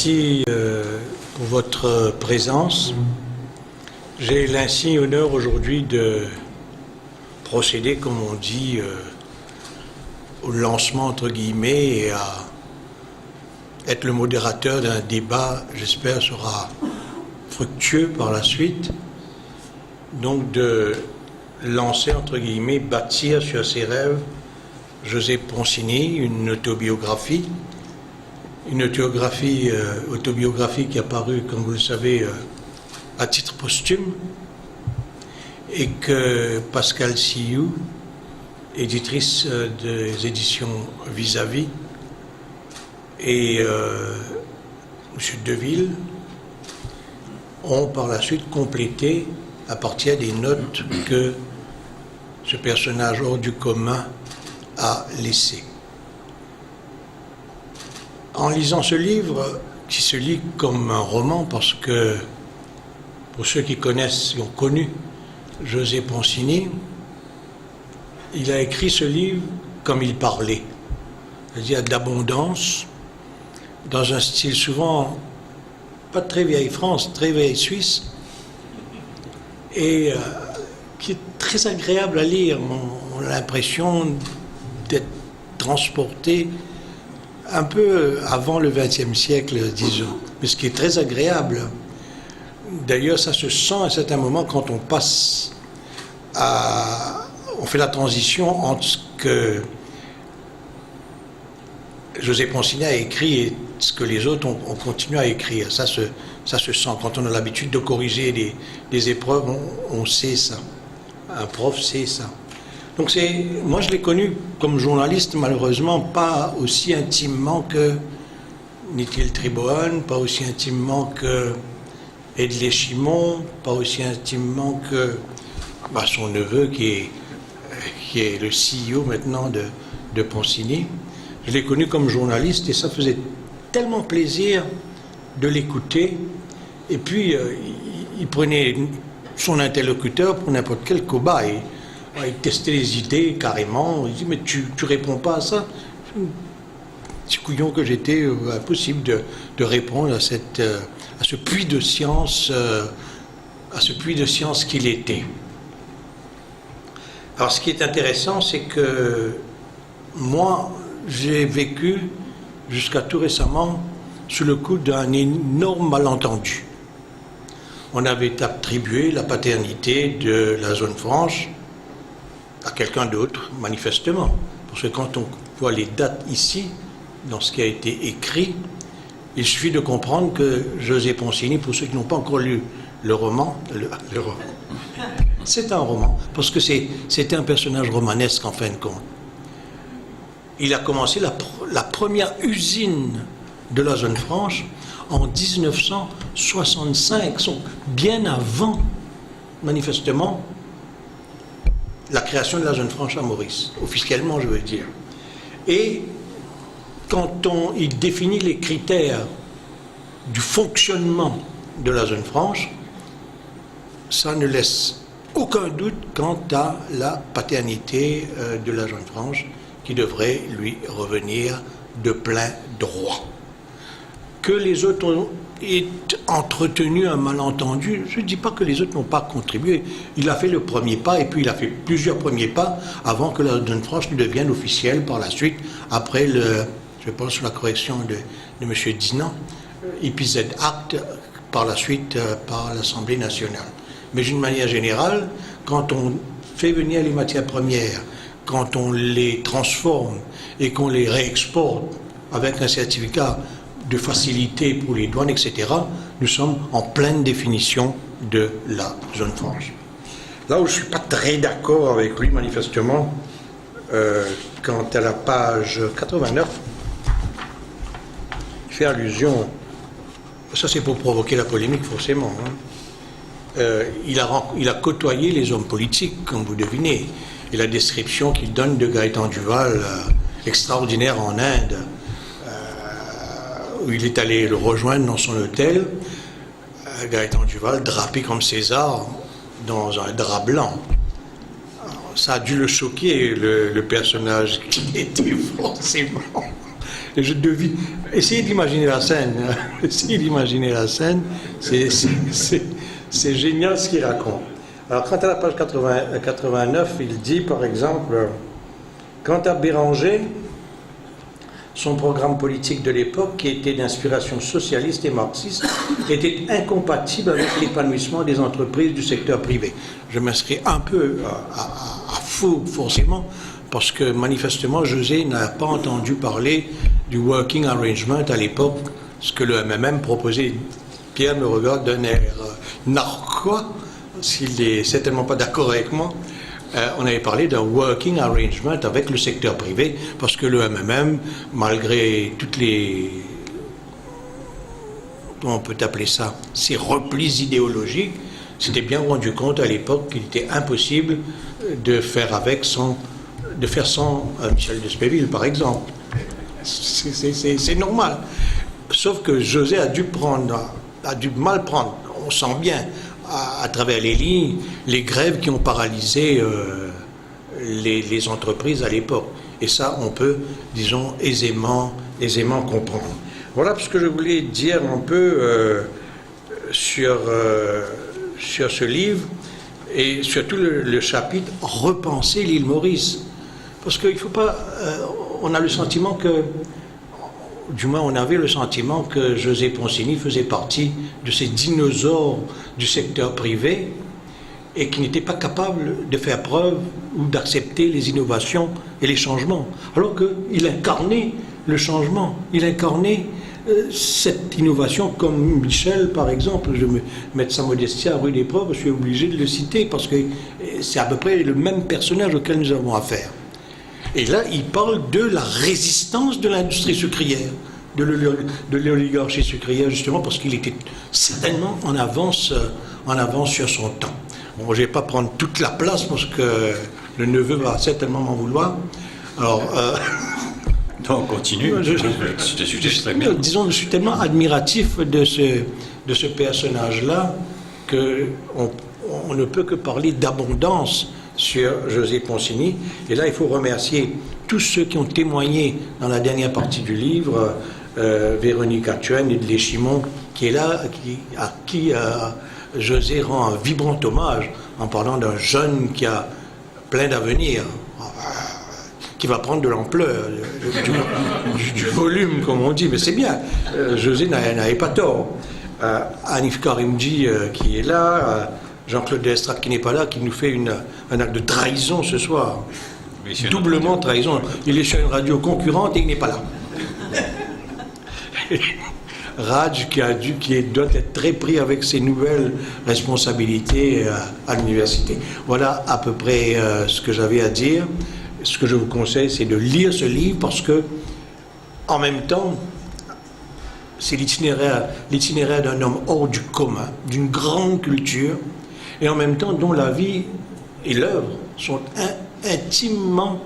Merci pour votre présence. J'ai l'insigne honneur aujourd'hui de procéder, comme on dit, au lancement, entre guillemets, et à être le modérateur d'un débat, j'espère, sera fructueux par la suite. Donc de lancer, entre guillemets, bâtir sur ses rêves, José Poncini, une autobiographie qui est apparue, comme vous le savez, à titre posthume, et que Pascal Sillou, éditrice des éditions Vis-à-vis, et M. Deville ont par la suite complété à partir des notes que ce personnage hors du commun a laissées. En lisant ce livre, qui se lit comme un roman, parce que pour ceux qui connaissent et ont connu José Poncini, il a écrit ce livre comme il parlait, c'est-à-dire d'abondance, dans un style souvent pas très vieille France, très vieille Suisse, et qui est très agréable à lire. On a l'impression d'être transporté un peu avant le XXe siècle, disons, mais ce qui est très agréable. D'ailleurs, ça se sent à certains moments quand on passe on fait la transition entre ce que José Poncini a écrit et ce que les autres ont continué à écrire. Ça se sent. Quand on a l'habitude de corriger des épreuves, on sait ça. Un prof sait ça. Donc moi je l'ai connu comme journaliste, malheureusement pas aussi intimement que Nikhil Tribhuvan, pas aussi intimement que Edley Chimon, pas aussi intimement que son neveu qui est le CEO maintenant de Poncini. Je l'ai connu comme journaliste et ça faisait tellement plaisir de l'écouter. Et puis il prenait son interlocuteur pour n'importe quel cobaye. Il testait les idées carrément. Il dit mais tu réponds pas à ça. Petit couillon que j'étais, impossible de répondre à ce puits de science, qu'il était. Alors ce qui est intéressant, c'est que moi, j'ai vécu jusqu'à tout récemment sous le coup d'un énorme malentendu. On avait attribué la paternité de la zone franche à quelqu'un d'autre, manifestement. Parce que quand on voit les dates ici, dans ce qui a été écrit, il suffit de comprendre que José Poncini, pour ceux qui n'ont pas encore lu le roman, c'est un roman, parce que c'était un personnage romanesque en fin de compte. Il a commencé la première usine de la zone franche en 1965, bien avant, manifestement, la création de la zone franche à Maurice, officiellement je veux dire. Et quand il définit les critères du fonctionnement de la zone franche, ça ne laisse aucun doute quant à la paternité de la zone franche qui devrait lui revenir de plein droit. Que les autres ont entretenu un malentendu, je ne dis pas que les autres n'ont pas contribué. Il a fait le premier pas et puis il a fait plusieurs premiers pas avant que la zone franche ne devienne officielle par la suite, après je pense sous la correction de M. Dinan, EPZ Act par la suite par l'Assemblée nationale. Mais d'une manière générale, quand on fait venir les matières premières, quand on les transforme et qu'on les réexporte avec un certificat de facilité pour les douanes, etc., nous sommes en pleine définition de la zone franche. Là où je ne suis pas très d'accord avec lui, manifestement, quant à la page 89, il fait allusion, ça c'est pour provoquer la polémique forcément, il a côtoyé les hommes politiques, comme vous devinez, et la description qu'il donne de Gaëtan Duval, extraordinaire en Inde, où il est allé le rejoindre dans son hôtel, Gaëtan Duval, drapé comme César, dans un drap blanc. Alors, ça a dû le choquer, le personnage qui était forcément Et je devine. Essayez d'imaginer la scène. Essayez d'imaginer la scène. C'est génial ce qu'il raconte. Alors, quant à la page 89, il dit, par exemple, quant à Béranger, son programme politique de l'époque, qui était d'inspiration socialiste et marxiste, était incompatible avec l'épanouissement des entreprises du secteur privé. Je m'inscris un peu à faux, forcément, parce que manifestement, José n'a pas entendu parler du working arrangement à l'époque, ce que le MMM proposait. Pierre me regarde d'un air narquois, s'il n'est certainement pas d'accord avec moi. On avait parlé d'un working arrangement avec le secteur privé, parce que le MMM, malgré toutes les... comment on peut appeler ça, ces replis idéologiques, s'était bien rendu compte à l'époque qu'il était impossible de faire sans Michel de Spéville, par exemple. C'est normal. Sauf que José a dû mal prendre, on sent bien, à travers les lignes, les grèves qui ont paralysé les entreprises à l'époque. Et ça, on peut, disons, aisément comprendre. Voilà ce que je voulais dire un peu sur ce livre et surtout le chapitre « Repenser l'île Maurice ». Parce qu'il ne faut pas... on a le sentiment que... Du moins, on avait le sentiment que José Poncini faisait partie de ces dinosaures du secteur privé et qui n'était pas capable de faire preuve ou d'accepter les innovations et les changements. Alors qu'il incarnait le changement, il incarnait cette innovation comme Michel, par exemple. Je vais mettre sa modestie à rude épreuve, je suis obligé de le citer parce que c'est à peu près le même personnage auquel nous avons affaire. Et là, il parle de la résistance de l'industrie sucrière, de l'oligarchie sucrière, justement, parce qu'il était certainement en avance sur son temps. Bon, je ne vais pas prendre toute la place, parce que le neveu va certainement m'en vouloir. Alors... non, continue. Disons, je suis tellement admiratif de ce personnage-là qu'on ne peut que parler d'abondance sur José Poncini. Et là, il faut remercier tous ceux qui ont témoigné dans la dernière partie du livre, Véronique Actuenne et de Chimon, qui est là, à qui José rend un vibrant hommage en parlant d'un jeune qui a plein d'avenir, qui va prendre de l'ampleur, du volume, comme on dit. Mais c'est bien, José n'avait pas tort. Hanif Karimji qui est là, Jean-Claude Destrade qui n'est pas là, qui nous fait un acte de trahison ce soir. Doublement trahison. Il est sur une radio concurrente et il n'est pas là. Raj qui doit être très pris avec ses nouvelles responsabilités à l'université. Voilà à peu près ce que j'avais à dire. Ce que je vous conseille, c'est de lire ce livre parce que, en même temps, c'est l'itinéraire d'un homme hors du commun, d'une grande culture, et en même temps dont la vie et l'œuvre sont intimement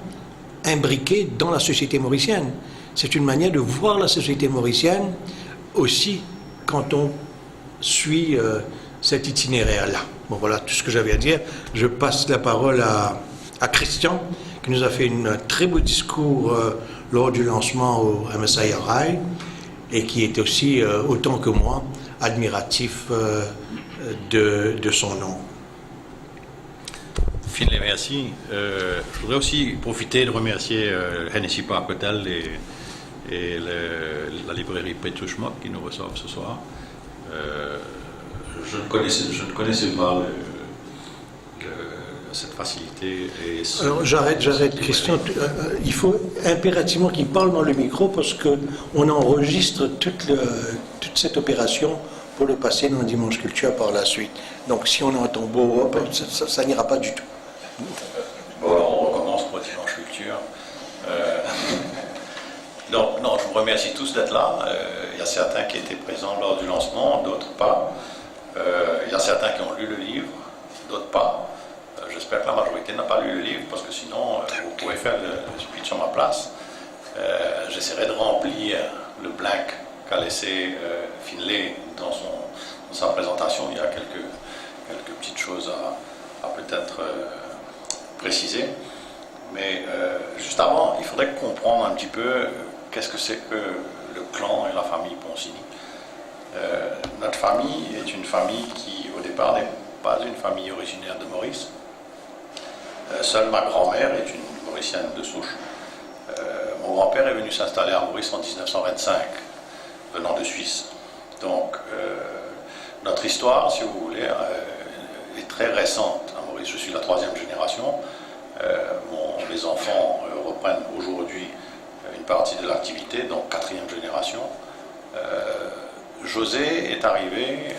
imbriquées dans la société mauricienne. C'est une manière de voir la société mauricienne aussi quand on suit cet itinéraire-là. Bon, voilà tout ce que j'avais à dire. Je passe la parole à Christian, qui nous a fait un très beau discours lors du lancement au MSIRI et qui est aussi, autant que moi, admiratif de son nom. Finlay, merci. Je voudrais aussi profiter de remercier Hennessy Park Hotel et la librairie Petrushmok qui nous reçoivent ce soir. Je ne connaissais pas cette facilité. Alors j'arrête, Christian. Il faut impérativement qu'il parle dans le micro parce qu'on enregistre toute cette opération pour le passer dans Dimanche Culture par la suite. Donc si on entend beau, ça n'ira pas du tout. Bon, on recommence pour Dimanche Culture. Donc, non, je vous remercie tous d'être là. Il y a certains qui étaient présents lors du lancement, d'autres pas. Il y a certains qui ont lu le livre, d'autres pas. J'espère que la majorité n'a pas lu le livre, parce que sinon, vous pouvez faire le speech à ma place. J'essaierai de remplir le blank qu'a laissé Finlay dans sa présentation. Il y a quelques petites choses à peut-être préciser. Mais juste avant, il faudrait comprendre un petit peu qu'est-ce que c'est que le clan et la famille Poncini? Notre famille est une famille qui, au départ, n'est pas une famille originaire de Maurice. Seule ma grand-mère est une mauricienne de souche. Mon grand-père est venu s'installer à Maurice en 1925, venant de Suisse. Donc, notre histoire, si vous voulez, est très récente à Maurice. Je suis la 3e génération. Mes enfants reprennent aujourd'hui une partie de l'activité, donc 4e génération. José est arrivé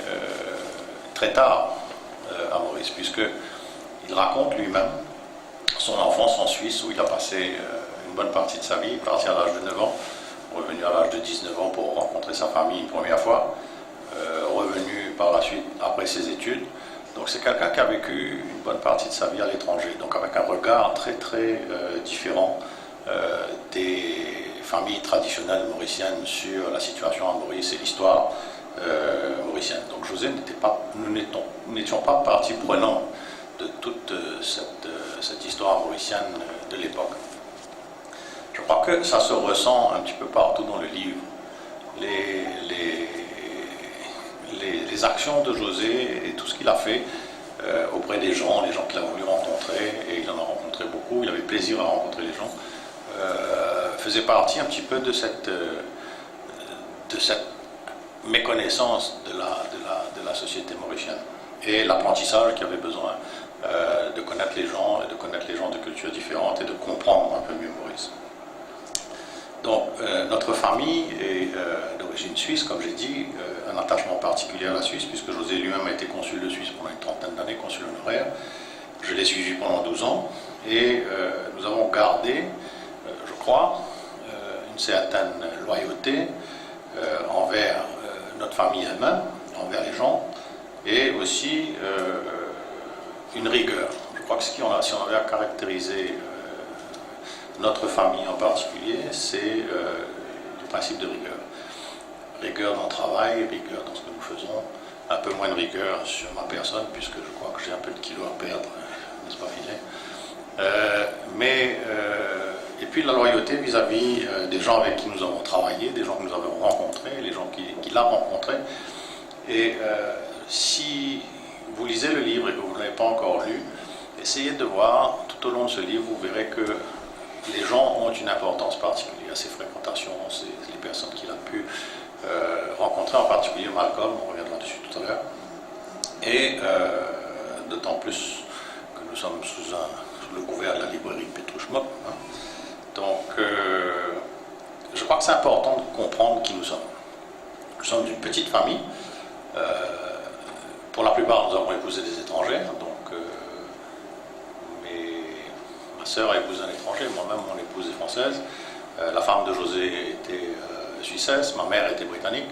très tard à Maurice, puisqu'il raconte lui-même son enfance en Suisse, où il a passé une bonne partie de sa vie, parti à l'âge de 9 ans, revenu à l'âge de 19 ans pour rencontrer sa famille une première fois, revenu par la suite après ses études. Donc c'est quelqu'un qui a vécu une bonne partie de sa vie à l'étranger, donc avec un regard très très différent des familles traditionnelles mauriciennes sur la situation à Maurice et l'histoire mauricienne. Donc José nous n'étions pas partie prenante de toute cette histoire mauricienne de l'époque. Je crois que ça se ressent un petit peu partout dans le livre. Les actions de José et tout ce qu'il a fait auprès des gens qu'il a voulu rencontrer, et il en a rencontré beaucoup, il avait plaisir à rencontrer les gens, faisait partie un petit peu de cette méconnaissance de la société mauricienne et l'apprentissage qu'il avait besoin de connaître les gens, et de connaître les gens de cultures différentes et de comprendre un peu mieux Maurice. Donc notre famille est d'origine suisse, comme j'ai dit, un attachement particulier à la Suisse, puisque José lui-même a été consul de Suisse pendant une 30aine d'années, consul honoraire. Je l'ai suivi pendant 12 ans, et nous avons gardé, je crois, une certaine loyauté envers notre famille elle-même, envers les gens, et aussi une rigueur. Je crois que si on avait à caractériser notre famille en particulier, c'est le principe de rigueur. Rigueur dans le travail, rigueur dans ce que nous faisons, un peu moins de rigueur sur ma personne, puisque je crois que j'ai un peu de kilos à perdre, n'est-ce pas, Filet? Et puis la loyauté vis-à-vis des gens avec qui nous avons travaillé, des gens que nous avons rencontrés, les gens qui l'ont rencontré. Et si vous lisez le livre et que vous ne l'avez pas encore lu, essayez de voir, tout au long de ce livre, vous verrez que les gens ont une importance particulière, ses fréquentations, les personnes qu'il a pu rencontrer, en particulier Malcolm, on reviendra dessus tout à l'heure. Et d'autant plus que nous sommes sous le couvert de la librairie Petrouchmok. Donc, je crois que c'est important de comprendre qui nous sommes. Nous sommes d'une petite famille. Pour la plupart, nous avons épousé des étrangers. Donc, ma sœur a épousé un étranger, moi-même, mon épouse est française. La femme de José était suissesse, ma mère était britannique.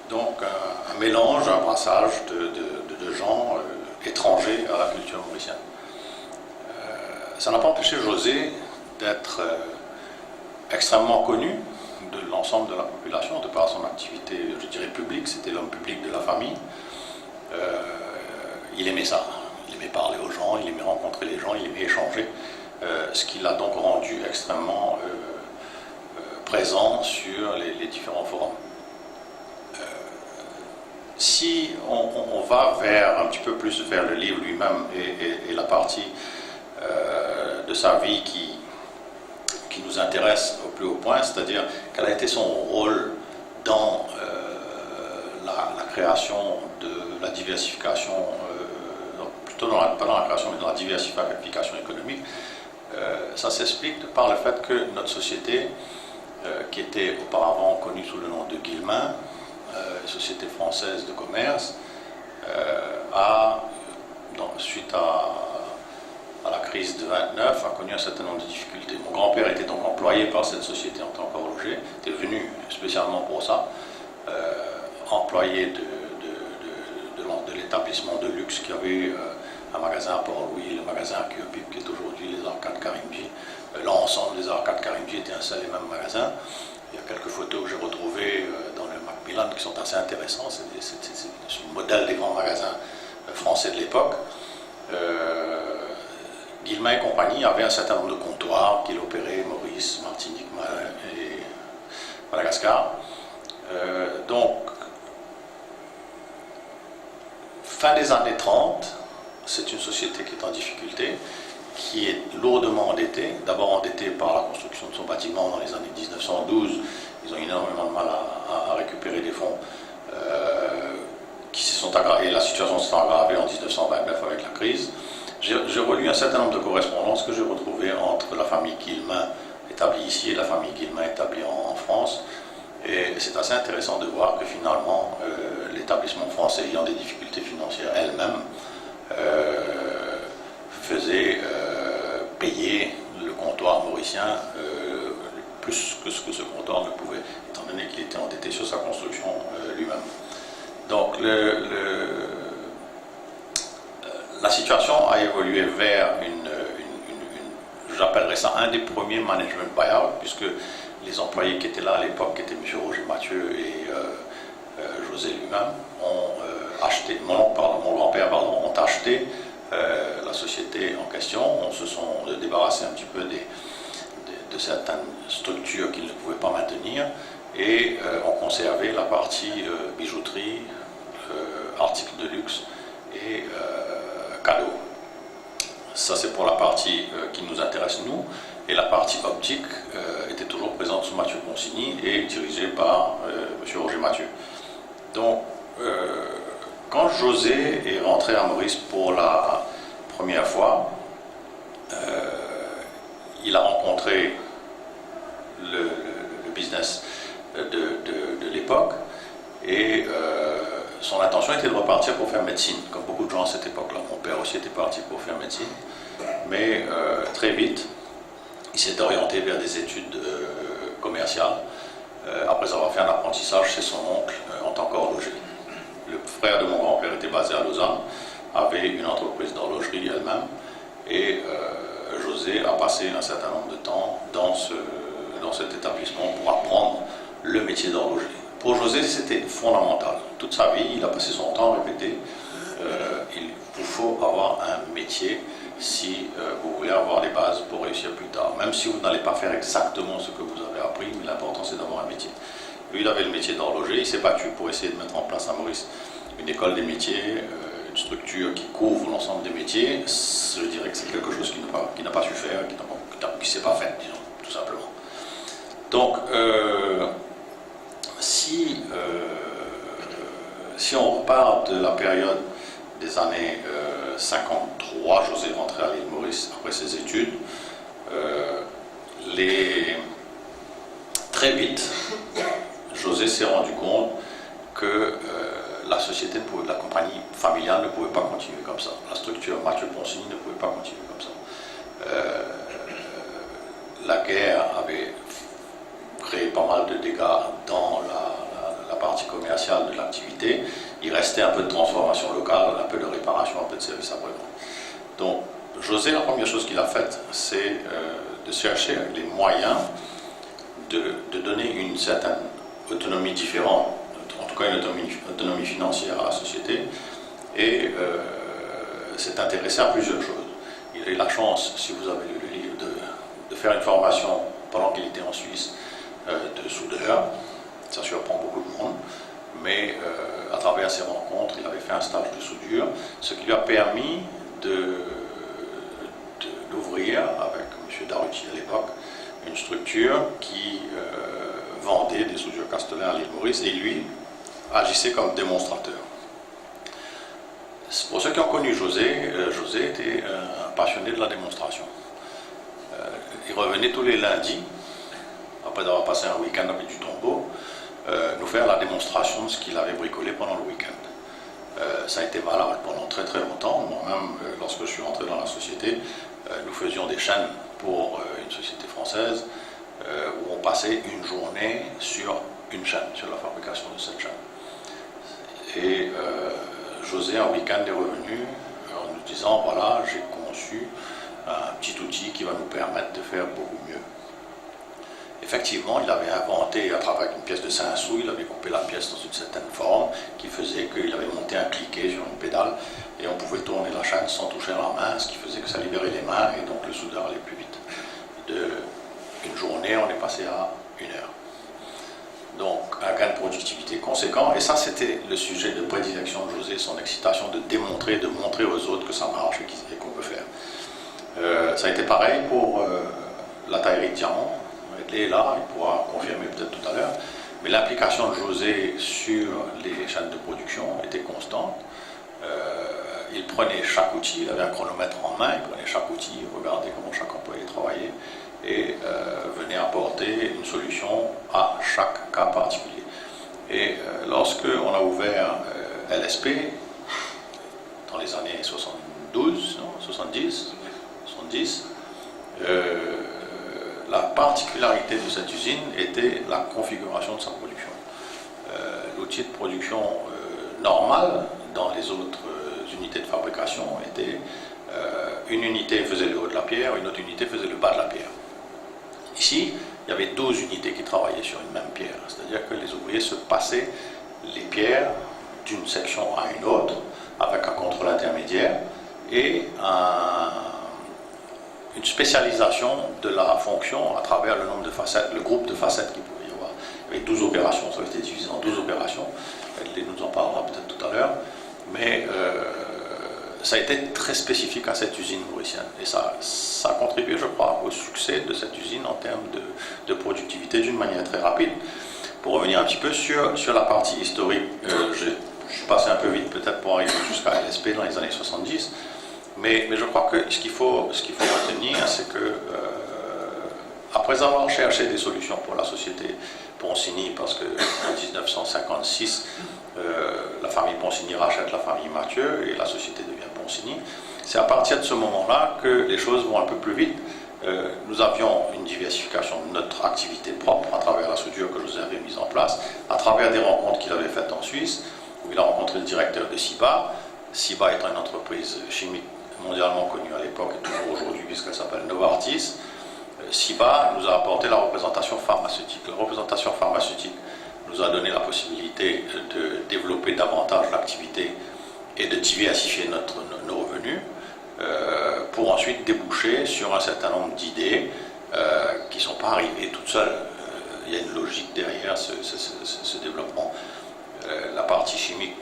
Donc, un mélange, un brassage de gens étrangers à la culture mauricienne. Ça n'a pas empêché José d'être extrêmement connu de l'ensemble de la population, de par son activité, je dirais, publique. C'était l'homme public de la famille. Il aimait ça. Il aimait parler aux gens, il aimait rencontrer les gens, il aimait échanger. Ce qui l'a donc rendu extrêmement présent sur les différents forums. Si on va un petit peu plus vers le livre lui-même et la partie de sa vie qui nous intéresse au plus haut point, c'est-à-dire quel a été son rôle dans la création de la diversification, plutôt pas dans la création, mais dans la diversification économique. Ça s'explique par le fait que notre société, qui était auparavant connue sous le nom de Guilmin, société française de commerce, suite à la crise de 29, a connu un certain nombre de difficultés. Mon grand-père était donc employé par cette société en tant qu'horloger, était venu spécialement pour ça, employé de l'établissement de luxe qui avait un magasin à Port-Louis, le magasin à Kyopip, qui est aujourd'hui les Arcades Karimji. L'ensemble des Arcades Karimji était un seul et même magasin. Il y a quelques photos que j'ai retrouvées dans le Macmillan qui sont assez intéressantes. C'est le modèle des grands magasins français de l'époque. Guilmin et compagnie avaient un certain nombre de comptoirs qu'il opérait, Maurice, Martinique, Madagascar. Donc, fin des années 30, c'est une société qui est en difficulté, qui est lourdement endettée, d'abord endettée par la construction de son bâtiment dans les années 1912. Ils ont énormément de mal à récupérer des fonds qui se sont aggravés. La situation s'est aggravée en 1929 avec la crise. J'ai relu un certain nombre de correspondances que j'ai retrouvées entre la famille Guillemin établie ici et la famille Guillemin établie en France. Et c'est assez intéressant de voir que finalement, l'établissement français ayant des difficultés financières elle-même, faisait payer le comptoir mauricien plus que ce que ce comptoir ne pouvait, étant donné qu'il était endetté sur sa construction lui-même. Donc la situation a évolué vers j'appellerais ça un des premiers management buyout, puisque les employés qui étaient là à l'époque, qui étaient M. Roger Mathieu et José lui-même, ont acheté, mon grand-père, ont acheté la société en question. On se sont débarrassés un petit peu de certaines structures qu'ils ne pouvaient pas maintenir et ont conservé la partie bijouterie, articles de luxe et cadeaux. Ça, c'est pour la partie qui nous intéresse, nous. Et la partie optique était toujours présente sous Mathieu Consigny et dirigée par M. Roger Mathieu. Donc, quand José est rentré à Maurice pour la première fois, il a rencontré le business de l'époque et son intention était de repartir pour faire médecine, comme beaucoup de gens à cette époque-là. Mon père aussi était parti pour faire médecine, mais très vite, il s'est orienté vers des études commerciales, après avoir fait un apprentissage chez son oncle en tant qu'horloger. Le frère de mon grand-père était basé à Lausanne, avait une entreprise d'horlogerie elle-même, et José a passé un certain nombre de temps dans cet établissement pour apprendre le métier d'horloger. Pour José, c'était fondamental. Toute sa vie, il a passé son temps à répéter il vous faut avoir un métier si vous voulez avoir les bases pour réussir plus tard. Même si vous n'allez pas faire exactement ce que vous avez appris, mais l'important c'est d'avoir un métier. Lui, il avait le métier d'horloger, il s'est battu pour essayer de mettre en place à Maurice une école des métiers, une structure qui couvre l'ensemble des métiers. Je dirais que c'est quelque chose qu'il n'a pas su faire, qui ne s'est pas fait, disons, tout simplement. Donc, si on repart de la période des années 53, José est rentré à l'île Maurice après ses études, très vite, José s'est rendu compte que la société, la compagnie familiale ne pouvait pas continuer comme ça. La structure Mathieu Consigny ne pouvait pas continuer comme ça. La guerre avait créé pas mal de dégâts dans la partie commerciale de l'activité. Il restait un peu de transformation locale, un peu de réparation, un peu de service après-vente. Donc, José, la première chose qu'il a faite, c'est de chercher les moyens de donner une certaine autonomie différente, en tout cas une autonomie financière à la société, et s'est intéressé à plusieurs choses. Il a eu la chance, si vous avez lu le livre, de faire une formation pendant qu'il était en Suisse de soudeur. Ça surprend beaucoup de monde, mais à travers ces rencontres, il avait fait un stage de soudure, ce qui lui a permis d'ouvrir avec M. Daruti à l'époque une structure qui vendait des soudures Castellin à l'île Maurice et lui agissait comme démonstrateur. Pour ceux qui ont connu José, José était un passionné de la démonstration. Il revenait tous les lundis, après avoir passé un week-end avec du tombeau, nous faire la démonstration de ce qu'il avait bricolé pendant le week-end. Ça a été valable pendant très très longtemps. Moi-même, lorsque je suis rentré dans la société, nous faisions des chaînes pour une société française où on passait une journée sur une chaîne, sur la fabrication de cette chaîne. Et José, un week-end, est revenu en nous disant, voilà, j'ai conçu un petit outil qui va nous permettre de faire beaucoup mieux. Effectivement, il avait inventé, à travers une pièce de 5 sous, il avait coupé la pièce dans une certaine forme qui faisait qu'il avait monté un cliquet sur une pédale et on pouvait tourner la chaîne sans toucher la main, ce qui faisait que ça libérait les mains et donc le soudeur allait plus vite. Une journée, on est passé à 1 heure. donc un gain de productivité conséquent. Et ça, c'était le sujet de prédilection de José, son excitation de démontrer, de montrer aux autres que ça marche et qu'on peut faire. Ça a été pareil pour la taillerie de diamants. Il est là, il pourra confirmer peut-être tout à l'heure. Mais l'implication de José sur les chaînes de production était constante. Il prenait chaque outil, il avait un chronomètre en main, il prenait chaque outil, il regardait comment chaque employé travaillait et venait apporter une solution à chaque cas particulier. Et lorsque on a ouvert LSP, dans les années 72, non, 70, la particularité de cette usine était la configuration de sa production. L'outil de production normal dans les autres unités de fabrication était une unité faisait le haut de la pierre, une autre unité faisait le bas de la pierre. Ici, il y avait 12 unités qui travaillaient sur une même pierre, c'est-à-dire que les ouvriers se passaient les pierres d'une section à une autre avec un contrôle intermédiaire et une spécialisation de la fonction à travers le nombre de facettes, le groupe de facettes qu'il pouvait y avoir. Il y avait 12 opérations, ça a été divisé en 12 opérations. Elle nous en parlera peut-être tout à l'heure. Mais ça a été très spécifique à cette usine mauricienne. Et ça a contribué, je crois, au succès de cette usine en termes de productivité d'une manière très rapide. Pour revenir un petit peu sur la partie historique, je suis passé un peu vite peut-être pour arriver jusqu'à LSP dans les années 70. Mais je crois que ce qu'il faut retenir, c'est que après avoir cherché des solutions pour la société Ponsigny, parce qu'en 1956, la famille Ponsigny rachète la famille Mathieu et la société devient Ponsigny, c'est à partir de ce moment-là que les choses vont un peu plus vite. Nous avions une diversification de notre activité propre à travers la soudure que José avait mise en place, à travers des rencontres qu'il avait faites en Suisse, où il a rencontré le directeur de Ciba. Ciba étant une entreprise chimique mondialement connue à l'époque et toujours aujourd'hui puisqu'elle s'appelle Novartis. Ciba nous a apporté la représentation pharmaceutique. La représentation pharmaceutique nous a donné la possibilité de développer davantage l'activité et de diversifier nos revenus pour ensuite déboucher sur un certain nombre d'idées qui ne sont pas arrivées toutes seules. Il y a une logique derrière ce développement. La partie chimique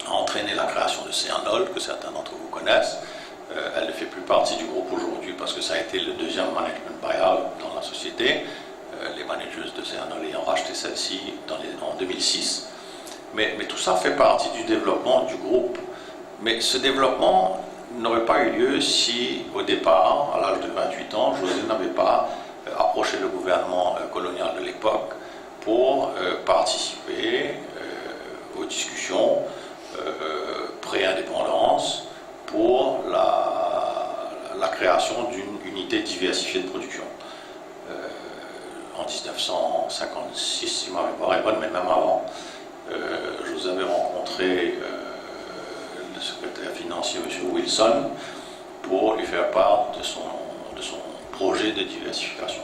a entraîné la création de Céanol, que certains d'entre vous connaissent. Elle ne fait plus partie du groupe aujourd'hui parce que ça a été le deuxième management buyout dans la société, les managers de Céanol ayant racheté celle-ci en 2006. Mais tout ça fait partie du développement du groupe. Mais ce développement n'aurait pas eu lieu si, au départ, à l'âge de 28 ans, José n'avait pas approché le gouvernement colonial de l'époque pour participer aux discussions pré-indépendance pour la création d'une unité diversifiée de production. En 1956, si ma mémoire est bonne, mais même avant, José avait rencontré le secrétaire financier, M. Wilson, pour lui faire part de son projet de diversification.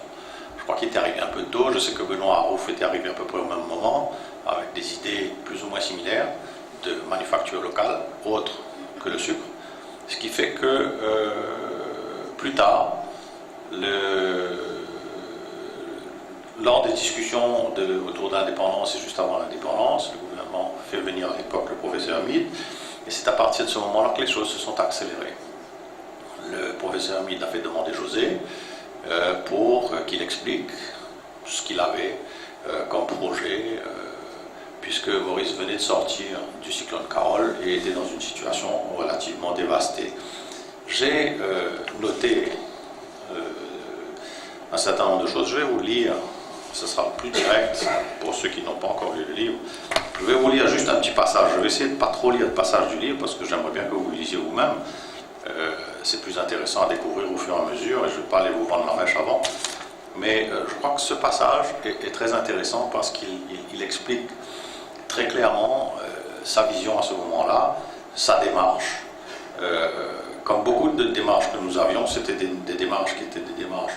Je crois qu'il était arrivé un peu tôt. Je sais que Benoît Harouf était arrivé à peu près au même moment, avec des idées plus ou moins similaires de manufacture locale, autre que le sucre. Ce qui fait que plus tard, lors des discussions autour de l'indépendance et juste avant l'indépendance, le gouvernement fait venir à l'époque le professeur Mead, et c'est à partir de ce moment-là que les choses se sont accélérées. Le professeur Mead a fait demander José pour qu'il explique ce qu'il avait comme projet, puisque Maurice venait de sortir du cyclone Carole et était dans une situation relativement dévastée. J'ai noté un certain nombre de choses. Je vais vous lire, ce sera plus direct pour ceux qui n'ont pas encore lu le livre. Je vais vous lire juste un petit passage. Je vais essayer de ne pas trop lire le passage du livre parce que j'aimerais bien que vous le lisiez vous-même. C'est plus intéressant à découvrir au fur et à mesure et je ne vais pas aller vous vendre la mèche avant. Mais je crois que ce passage est très intéressant parce qu'il explique très clairement sa vision à ce moment-là, sa démarche. Comme beaucoup de démarches que nous avions, c'était des démarches qui étaient des démarches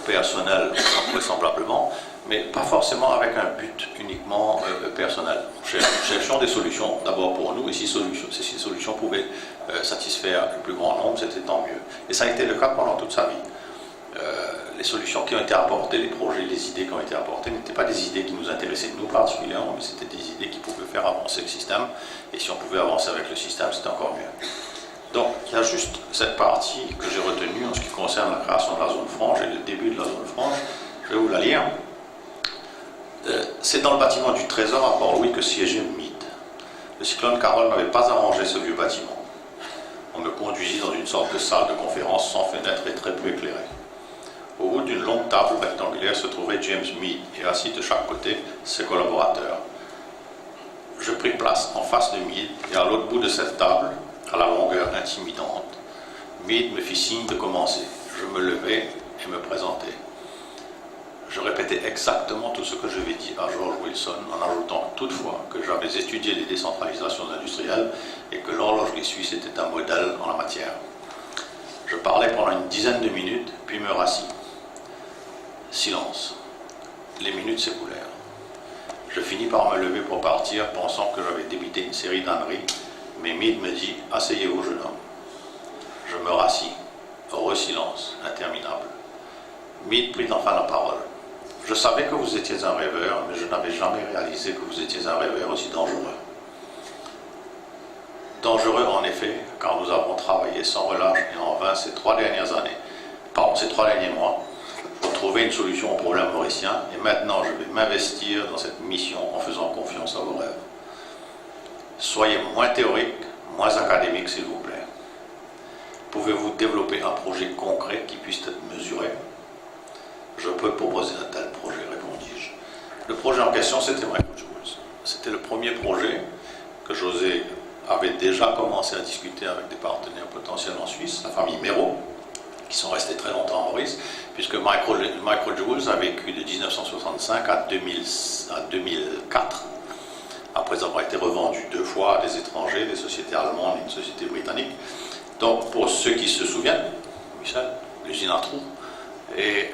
personnelles, vraisemblablement, mais pas forcément avec un but uniquement personnel. Cherchons des solutions d'abord pour nous, et si ces solutions pouvaient satisfaire le plus grand nombre, c'était tant mieux. Et ça a été le cas pendant toute sa vie. Les solutions qui ont été apportées, les projets, les idées qui ont été apportées n'étaient pas des idées qui nous intéressaient nous particulièrement, mais c'était des idées qui pouvaient faire avancer le système. Et si on pouvait avancer avec le système, c'était encore mieux. Donc, il y a juste cette partie que j'ai retenue en ce qui concerne la création de la zone franche et le début de la zone franche. Je vais vous la lire. C'est dans le bâtiment du Trésor à Port-Louis que siégeait Meade. Le cyclone Carole n'avait pas arrangé ce vieux bâtiment. On me conduisit dans une sorte de salle de conférence sans fenêtre et très peu éclairée. Au bout d'une longue table rectangulaire se trouvait James Meade et assis de chaque côté ses collaborateurs. Je pris place en face de Meade et à l'autre bout de cette table, à la longueur intimidante, Meade me fit signe de commencer. Je me levai et me présentai. Je répétais exactement tout ce que je vais dire à George Wilson en ajoutant toutefois que j'avais étudié les décentralisations industrielles et que l'horlogerie suisse était un modèle en la matière. Je parlais pendant une dizaine de minutes, puis me rassis. Silence. Les minutes s'écoulèrent. Je finis par me lever pour partir, pensant que j'avais débité une série d'âneries, mais Meade me dit « Asseyez-vous, jeune homme ». Je me rassis. Heureux silence, interminable. Meade prit enfin la parole. Je savais que vous étiez un rêveur, mais je n'avais jamais réalisé que vous étiez un rêveur aussi dangereux. Dangereux en effet, car nous avons travaillé sans relâche et en vain ces 3 derniers mois, pour trouver une solution au problème mauricien, et maintenant je vais m'investir dans cette mission en faisant confiance à vos rêves. Soyez moins théorique, moins académique s'il vous plaît. Pouvez-vous développer un projet concret qui puisse être mesuré? Je peux proposer un tel projet, répondis-je. Le projet en question, c'était MicroJoules. C'était le premier projet que José avait déjà commencé à discuter avec des partenaires potentiels en Suisse, la famille Méro, qui sont restés très longtemps en Maurice, puisque MicroJoules a vécu de 1965 à 2004, après avoir été revendu 2 fois à des étrangers, des sociétés allemandes et une société britannique. Donc, pour ceux qui se souviennent, Michel, l'usine à trous, et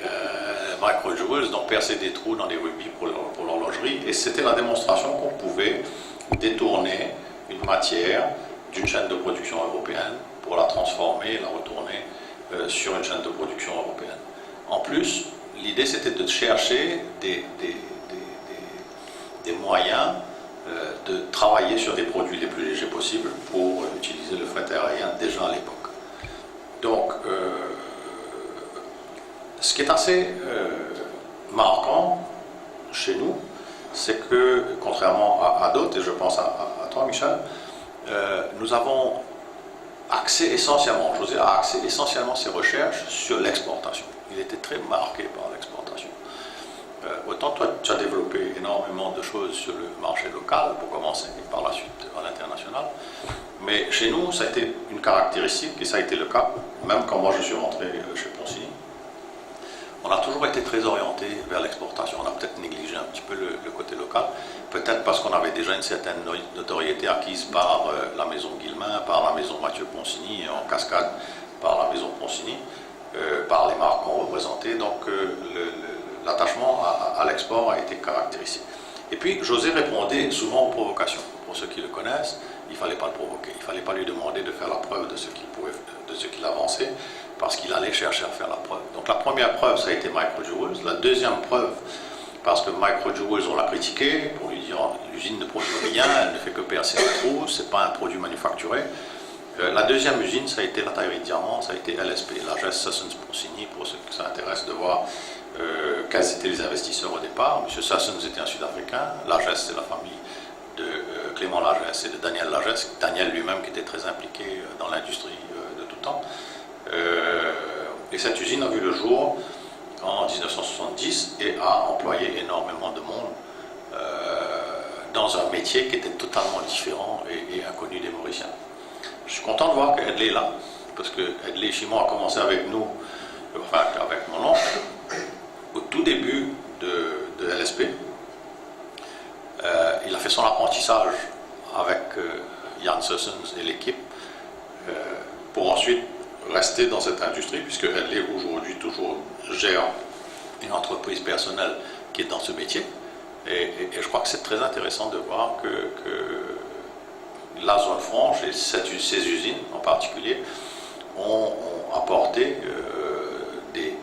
MicroJoules, donc percer des trous dans les rubis pour l'horlogerie, et c'était la démonstration qu'on pouvait détourner une matière d'une chaîne de production européenne pour la transformer et la retourner sur une chaîne de production européenne. En plus, l'idée c'était de chercher des moyens de travailler sur des produits les plus légers possibles pour utiliser le fret aérien déjà à l'époque. Donc, ce qui est assez marquant chez nous, c'est que, contrairement à d'autres, et je pense à toi Michel, nous avons axé essentiellement, José a axé essentiellement ses recherches sur l'exportation. Il était très marqué par l'exportation. Autant toi, tu as développé énormément de choses sur le marché local, pour commencer, et par la suite à l'international. Mais chez nous, ça a été une caractéristique, et ça a été le cas, même quand moi je suis rentré chez Poncini. On a toujours été très orienté vers l'exportation. On a peut-être négligé un petit peu le côté local, peut-être parce qu'on avait déjà une certaine notoriété acquise par la maison Guillemin, par la maison Mathieu Poncini, et en cascade par la maison Poncini, par les marques qu'on représentait. Donc l'attachement à l'export a été caractéristique. Et puis José répondait souvent aux provocations. Pour ceux qui le connaissent, il ne fallait pas le provoquer, il ne fallait pas lui demander de faire la preuve de ce qu'il avançait, parce qu'il allait chercher à faire la preuve. Donc la première preuve, ça a été MicroJoules. La deuxième preuve, parce que MicroJoules, on l'a critiqué, pour lui dire l'usine ne produit rien, elle ne fait que percer un trou, ce n'est pas un produit manufacturé. La deuxième usine, ça a été la taillerie de diamants, ça a été LSP, Lages Sussens Poncini, pour ceux que ça intéresse de voir quels étaient les investisseurs au départ. M. Sussens était un Sud-Africain, Lages c'est la famille de Clément Lages et de Daniel Lages, Daniel lui-même qui était très impliqué dans l'industrie de tout temps. Et cette usine a vu le jour en 1970 et a employé énormément de monde dans un métier qui était totalement différent et inconnu des Mauriciens. Je suis content de voir qu'Edley est là, parce que Edley Chimon a commencé avec nous, enfin avec mon oncle, au tout début de LSP. Il a fait son apprentissage avec Jan Sussens et l'équipe pour ensuite rester dans cette industrie, puisque Edley aujourd'hui toujours gère une entreprise personnelle qui est dans ce métier. Et je crois que c'est très intéressant de voir que la zone franche et ces usines en particulier ont apporté des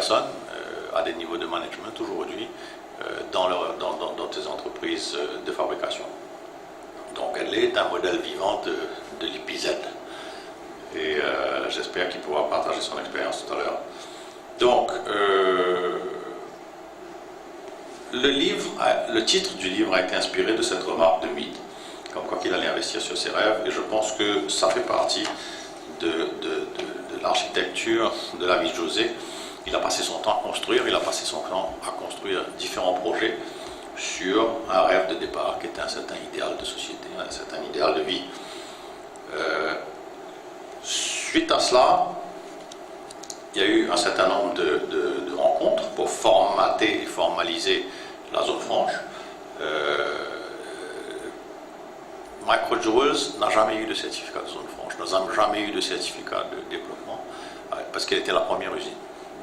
personnes à des niveaux de management aujourd'hui dans des entreprises de fabrication. Donc elle est un modèle vivant de l'IPZ. Et j'espère qu'il pourra partager son expérience tout à l'heure. Donc, le titre du livre a été inspiré de cette remarque de Mead, comme quoi qu'il allait investir sur ses rêves, et je pense que ça fait partie de l'architecture de la vie de José. Il a passé son temps à construire, il a passé son temps à construire différents projets sur un rêve de départ qui était un certain idéal de société, un certain idéal de vie. Suite à cela, il y a eu un certain nombre de rencontres pour formater et formaliser la zone franche. Microjewels n'a jamais eu de certificat de zone franche, n'a jamais eu de certificat de développement, parce qu'elle était la première usine.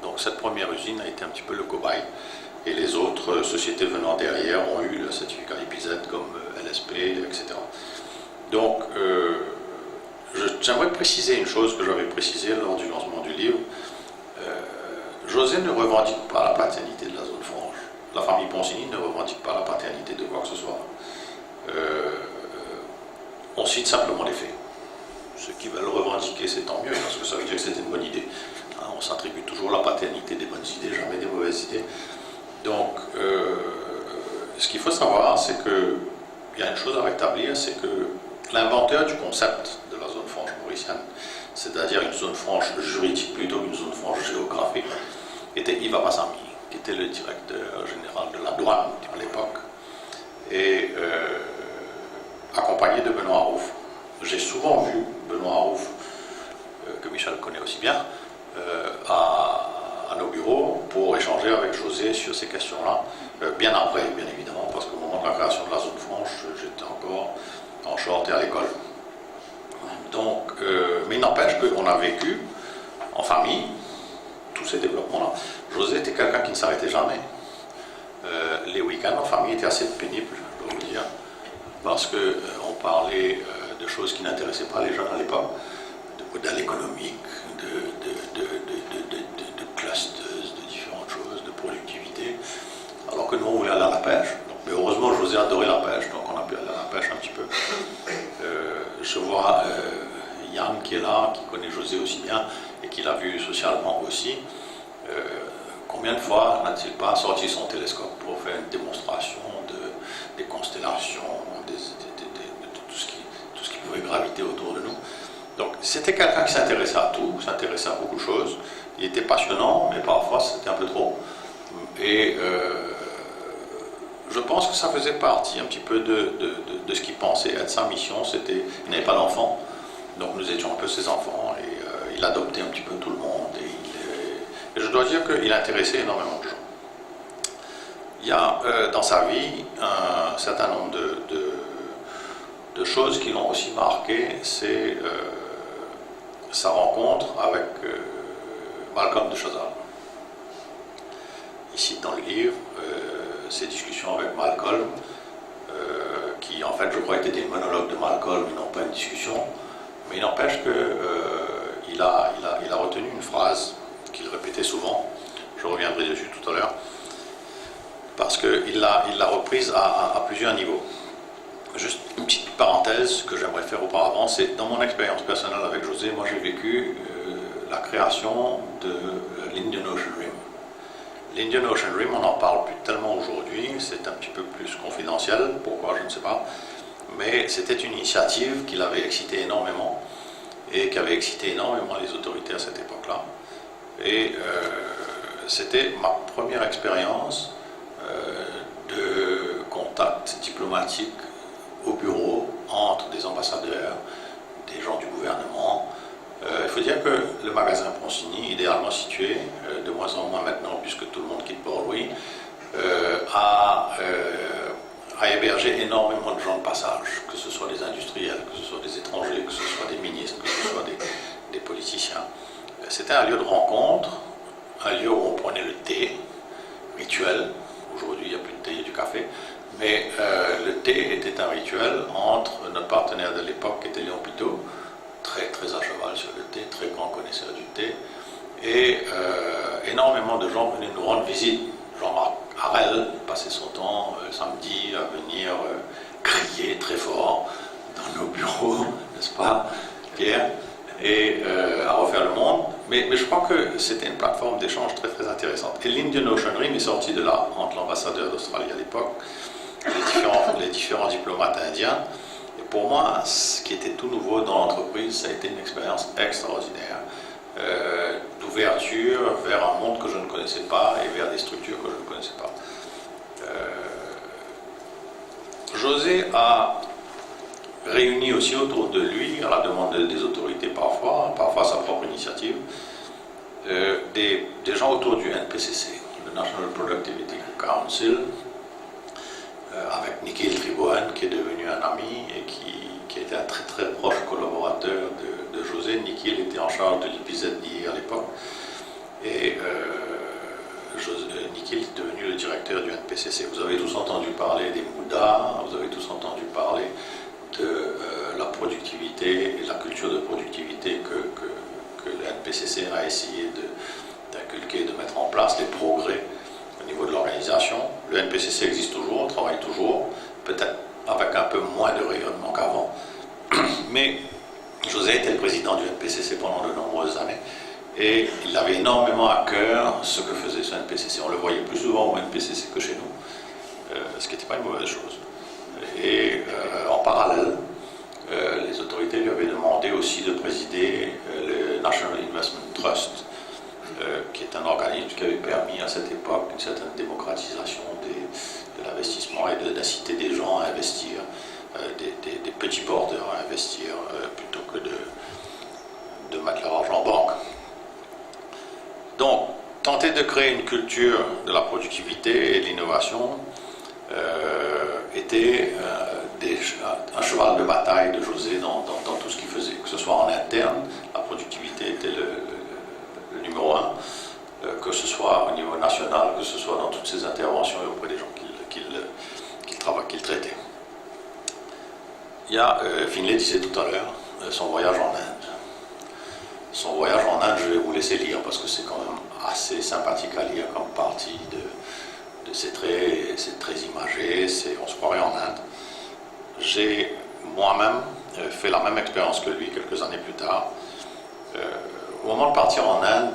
Donc cette première usine a été un petit peu le cobaye, et les autres sociétés venant derrière ont eu le certificat IPZ comme LSP, etc. Donc j'aimerais préciser une chose que j'avais précisée lors du lancement du livre. José ne revendique pas la paternité de la zone franche. La famille Poncini ne revendique pas la paternité de quoi que ce soit. On cite simplement les faits. Ceux qui veulent revendiquer, c'est tant mieux, parce que ça veut dire que c'était une bonne idée. On s'attribue toujours la paternité des bonnes idées, jamais des mauvaises idées. Donc, ce qu'il faut savoir, c'est qu'il y a une chose à rétablir, c'est que l'inventeur du concept de la zone franche mauricienne, c'est-à-dire une zone franche juridique plutôt qu'une zone franche géographique, était Yves Abassami, qui était le directeur général de la douane à l'époque, et accompagné de Benoît Arouf. J'ai souvent vu Benoît Arouf, que Michel connaît aussi bien, à nos bureaux pour échanger avec José sur ces questions-là, bien après, bien évidemment, parce qu'au moment de la création de la zone franche, j'étais encore en short et à l'école. Donc, mais il n'empêche qu'on a vécu en famille tous ces développements-là. José était quelqu'un qui ne s'arrêtait jamais. Les week-ends en famille étaient assez pénibles, je dois vous dire, parce qu'on parlait de choses qui n'intéressaient pas les jeunes à l'époque, de modèles économiques, de clusters, de différentes choses, de productivité, alors que nous on voulait aller à la pêche. Donc, mais heureusement José adorait la pêche, donc on a pu aller à la pêche un petit peu. Je vois Yann qui est là, qui connaît José aussi bien et qui l'a vu socialement aussi. Combien de fois n'a-t-il pas sorti son télescope pour faire une démonstration des constellations, de tout ce qui pouvait graviter autour de nous. Donc c'était quelqu'un qui s'intéressait à tout, s'intéressait à beaucoup de choses. Il était passionnant, mais parfois c'était un peu trop. Et je pense que ça faisait partie un petit peu de ce qu'il pensait être sa mission. Il n'avait pas d'enfants, donc nous étions un peu ses enfants, et il adoptait un petit peu tout le monde. Et je dois dire qu'il intéressait énormément de gens. Il y a dans sa vie un certain nombre de choses qui l'ont aussi marqué. C'est sa rencontre avec Malcolm de Chazal. Ici dans le livre, ces discussions avec Malcolm, qui en fait je crois étaient des monologues de Malcolm et non pas une discussion, mais il n'empêche qu'il a retenu une phrase qu'il répétait souvent, je reviendrai dessus tout à l'heure, parce qu'il l'a reprise à plusieurs niveaux. Juste une petite parenthèse que j'aimerais faire auparavant, c'est dans mon expérience personnelle avec José, moi j'ai vécu la création de l'Indian Ocean Rim. L'Indian Ocean Rim, on n'en parle plus tellement aujourd'hui, c'est un petit peu plus confidentiel, pourquoi je ne sais pas, mais c'était une initiative qui l'avait excité énormément et qui avait excité énormément les autorités à cette époque-là. Et c'était ma première expérience de contact diplomatique au bureau entre des ambassadeurs, des gens du gouvernement. Il faut dire que le magasin Poncini, idéalement situé, de moins en moins maintenant puisque tout le monde quitte Port-Louis, a hébergé énormément de gens de passage, que ce soit des industriels, que ce soit des étrangers, que ce soit des ministres, que ce soit des politiciens. C'était un lieu de rencontre, un lieu où on prenait le thé, rituel. Aujourd'hui, il n'y a plus de thé, il y a du café. Mais le thé était un rituel entre notre partenaire de l'époque, qui était Léon Pitot, très très à cheval sur le thé, très grand connaisseur du thé, et énormément de gens venaient nous rendre visite. Jean-Marc Harel passait son temps samedi à venir crier très fort dans nos bureaux, n'est-ce pas, Pierre, et à refaire le monde. Mais je crois que c'était une plateforme d'échange très très intéressante. Et l'Indian Ocean Rim est sorti de là, entre l'ambassadeur d'Australie à l'époque, les différents diplomates indiens. Et pour moi, ce qui était tout nouveau dans l'entreprise, ça a été une expérience extraordinaire, d'ouverture vers un monde que je ne connaissais pas et vers des structures que je ne connaissais pas. José a réuni aussi autour de lui, à la demande des autorités parfois à sa propre initiative, des gens autour du NPCC, le National Productivity Council, avec Nikhil Tribhuvan, qui est devenu un ami et qui était un très très proche collaborateur de José. Nikhil était en charge de l'IPZDI à l'époque, et Nikhil est devenu le directeur du NPCC. Vous avez tous entendu parler des Moudas, vous avez tous entendu parler de la productivité et la culture de productivité que le NPCC a essayé d'inculquer, de mettre en place, les progrès au niveau de l'organisation. Le NPCC existe toujours, travaille toujours, peut-être avec un peu moins de rayonnement qu'avant, mais José était le président du NPCC pendant de nombreuses années et il avait énormément à cœur ce que faisait ce NPCC. On le voyait plus souvent au NPCC que chez nous, ce qui n'était pas une mauvaise chose. Et en parallèle, les autorités lui avaient demandé aussi de présider le National Investment Trust, qui est un organisme qui avait permis à cette époque une certaine démocratisation de l'investissement et d'inciter des gens à investir, des petits porteurs à investir plutôt que de mettre leur argent en banque. Donc, tenter de créer une culture de la productivité et de l'innovation était un cheval de bataille de José dans tout ce qu'il faisait, que ce soit en interne, la productivité était le numéro un, que ce soit au niveau national, que ce soit dans toutes ses interventions et auprès des gens qu'il traitait. Il y a, Finlay disait tout à l'heure, son voyage en Inde. Son voyage en Inde, je vais vous laisser lire parce que c'est quand même assez sympathique à lire comme partie de c'est très imagé, on se croirait en Inde. J'ai moi-même fait la même expérience que lui quelques années plus tard. Au moment de partir en Inde,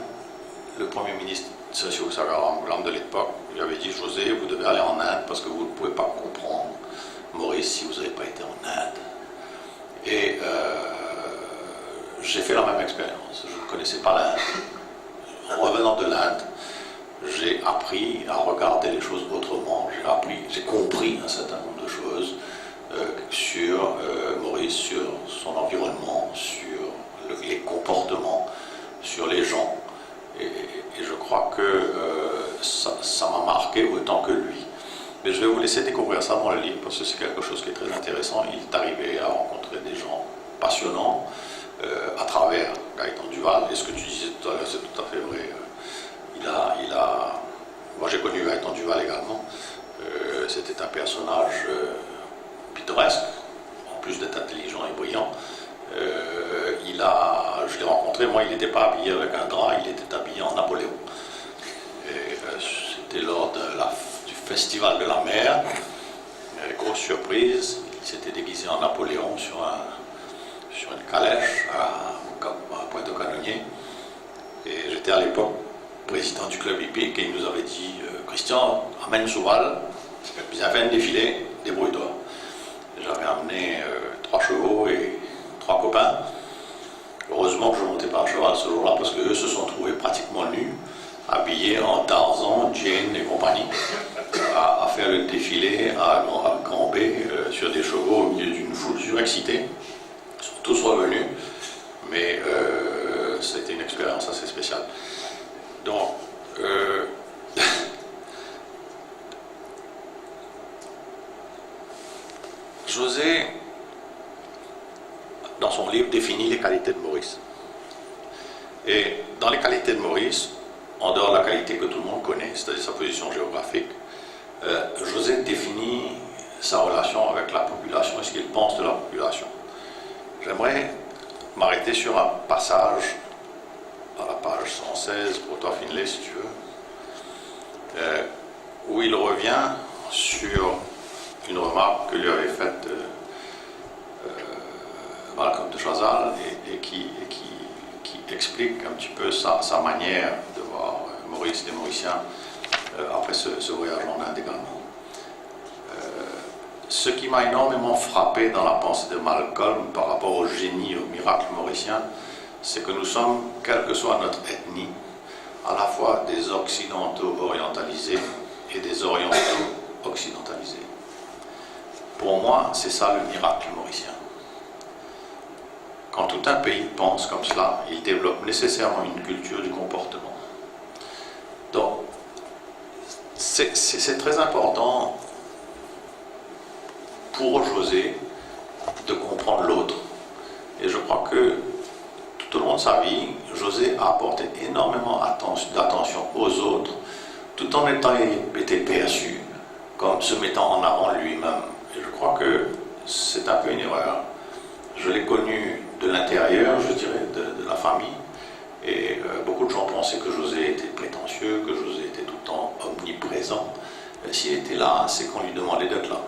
le Premier ministre Sesosagaram de l'époque lui avait dit: José, vous devez aller en Inde parce que vous ne pouvez pas comprendre Maurice si vous n'avez pas été en Inde. Et j'ai fait la même expérience. Je ne connaissais pas l'Inde. En revenant de l'Inde, j'ai appris à regarder les choses autrement. J'ai compris un certain nombre de choses sur Maurice, sur son environnement, sur les comportements, sur les gens. Et je crois que ça m'a marqué autant que lui. Mais je vais vous laisser découvrir ça dans le livre parce que c'est quelque chose qui est très intéressant. Il est arrivé à rencontrer des gens passionnants à travers Gaëtan Duval. Et ce que tu disais tout à l'heure, c'est tout à fait vrai. Moi j'ai connu Gaëtan Duval également. C'était un personnage pittoresque, en plus d'être intelligent et brillant. Je l'ai rencontré, moi il n'était pas habillé avec un drap, il était habillé en Napoléon. C'était lors du festival de la mer, grosse surprise, il s'était déguisé en Napoléon sur une calèche à Pointe-au-Canonnier. Et j'étais à l'époque président du club hippique et il nous avait dit Christian, amène Souval, viens faire un défilé, débrouille-toi. J'avais amené 3 chevaux et 3 copains. Heureusement que je ne montais pas à cheval ce jour-là parce qu'eux se sont trouvés pratiquement nus, habillés en Tarzan, Jane et compagnie, à faire le défilé à Grand B sur des chevaux au milieu d'une foule surexcitée. Ils sont tous revenus, mais c'était une expérience assez spéciale. Donc, José, dans son livre, définit les qualités de Maurice. Et dans les qualités de Maurice, en dehors de la qualité que tout le monde connaît, c'est-à-dire sa position géographique, José définit sa relation avec la population et ce qu'il pense de la population. J'aimerais m'arrêter sur un passage à la page page 116, pour toi Finlay si tu veux, où il revient sur une remarque que lui avait faite Malcolm de Chazal et qui explique un petit peu sa manière de voir Maurice, les Mauriciens, après ce voyage en Inde également. Ce qui m'a énormément frappé dans la pensée de Malcolm par rapport au génie, au miracle mauricien, c'est que nous sommes, quelle que soit notre ethnie, à la fois des occidentaux orientalisés et des orientaux occidentalisés. Pour moi, c'est ça le miracle mauricien. Quand tout un pays pense comme cela, il développe nécessairement une culture du comportement. Donc, c'est très important pour José de comprendre l'autre. Et je crois que tout au long de sa vie, José a apporté énormément d'attention aux autres, tout en étant été perçu comme se mettant en avant lui-même. Et je crois que c'est un peu une erreur. Je l'ai connu de l'intérieur, je dirais, de la famille. Et beaucoup de gens pensaient que José était prétentieux, que José était tout le temps omniprésent. S'il était là, c'est qu'on lui demandait d'être là.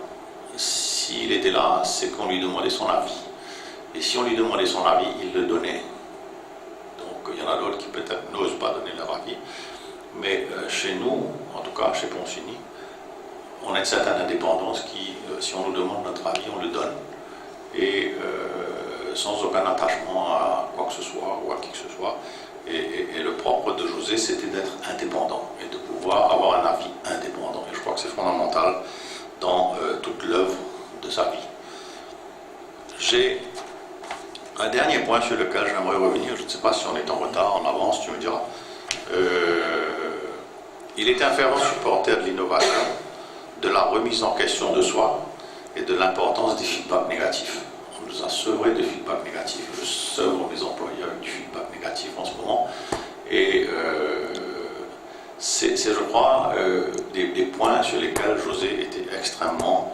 S'il était là, c'est qu'on lui demandait son avis. Et si on lui demandait son avis, il le donnait. Donc il y en a d'autres qui peut-être n'osent pas donner leur avis. Mais chez nous, en tout cas chez Poncini, on a une certaine indépendance qui, si on nous demande notre avis, on le donne. Et sans aucun attachement à quoi que ce soit ou à qui que ce soit. Et le propre de José, c'était d'être indépendant et de pouvoir avoir un avis indépendant. Et je crois que c'est fondamental dans toute l'œuvre de sa vie. J'ai un dernier point sur lequel j'aimerais revenir. Je ne sais pas si on est en retard, en avance, tu me diras. Il était un fervent supporter de l'innovation, de la remise en question de soi et de l'importance des feedbacks négatifs. On nous a sevré de feedback négatif. Je sevre mes employés avec du feedback négatif en ce moment. Et c'est, je crois, des points sur lesquels José était extrêmement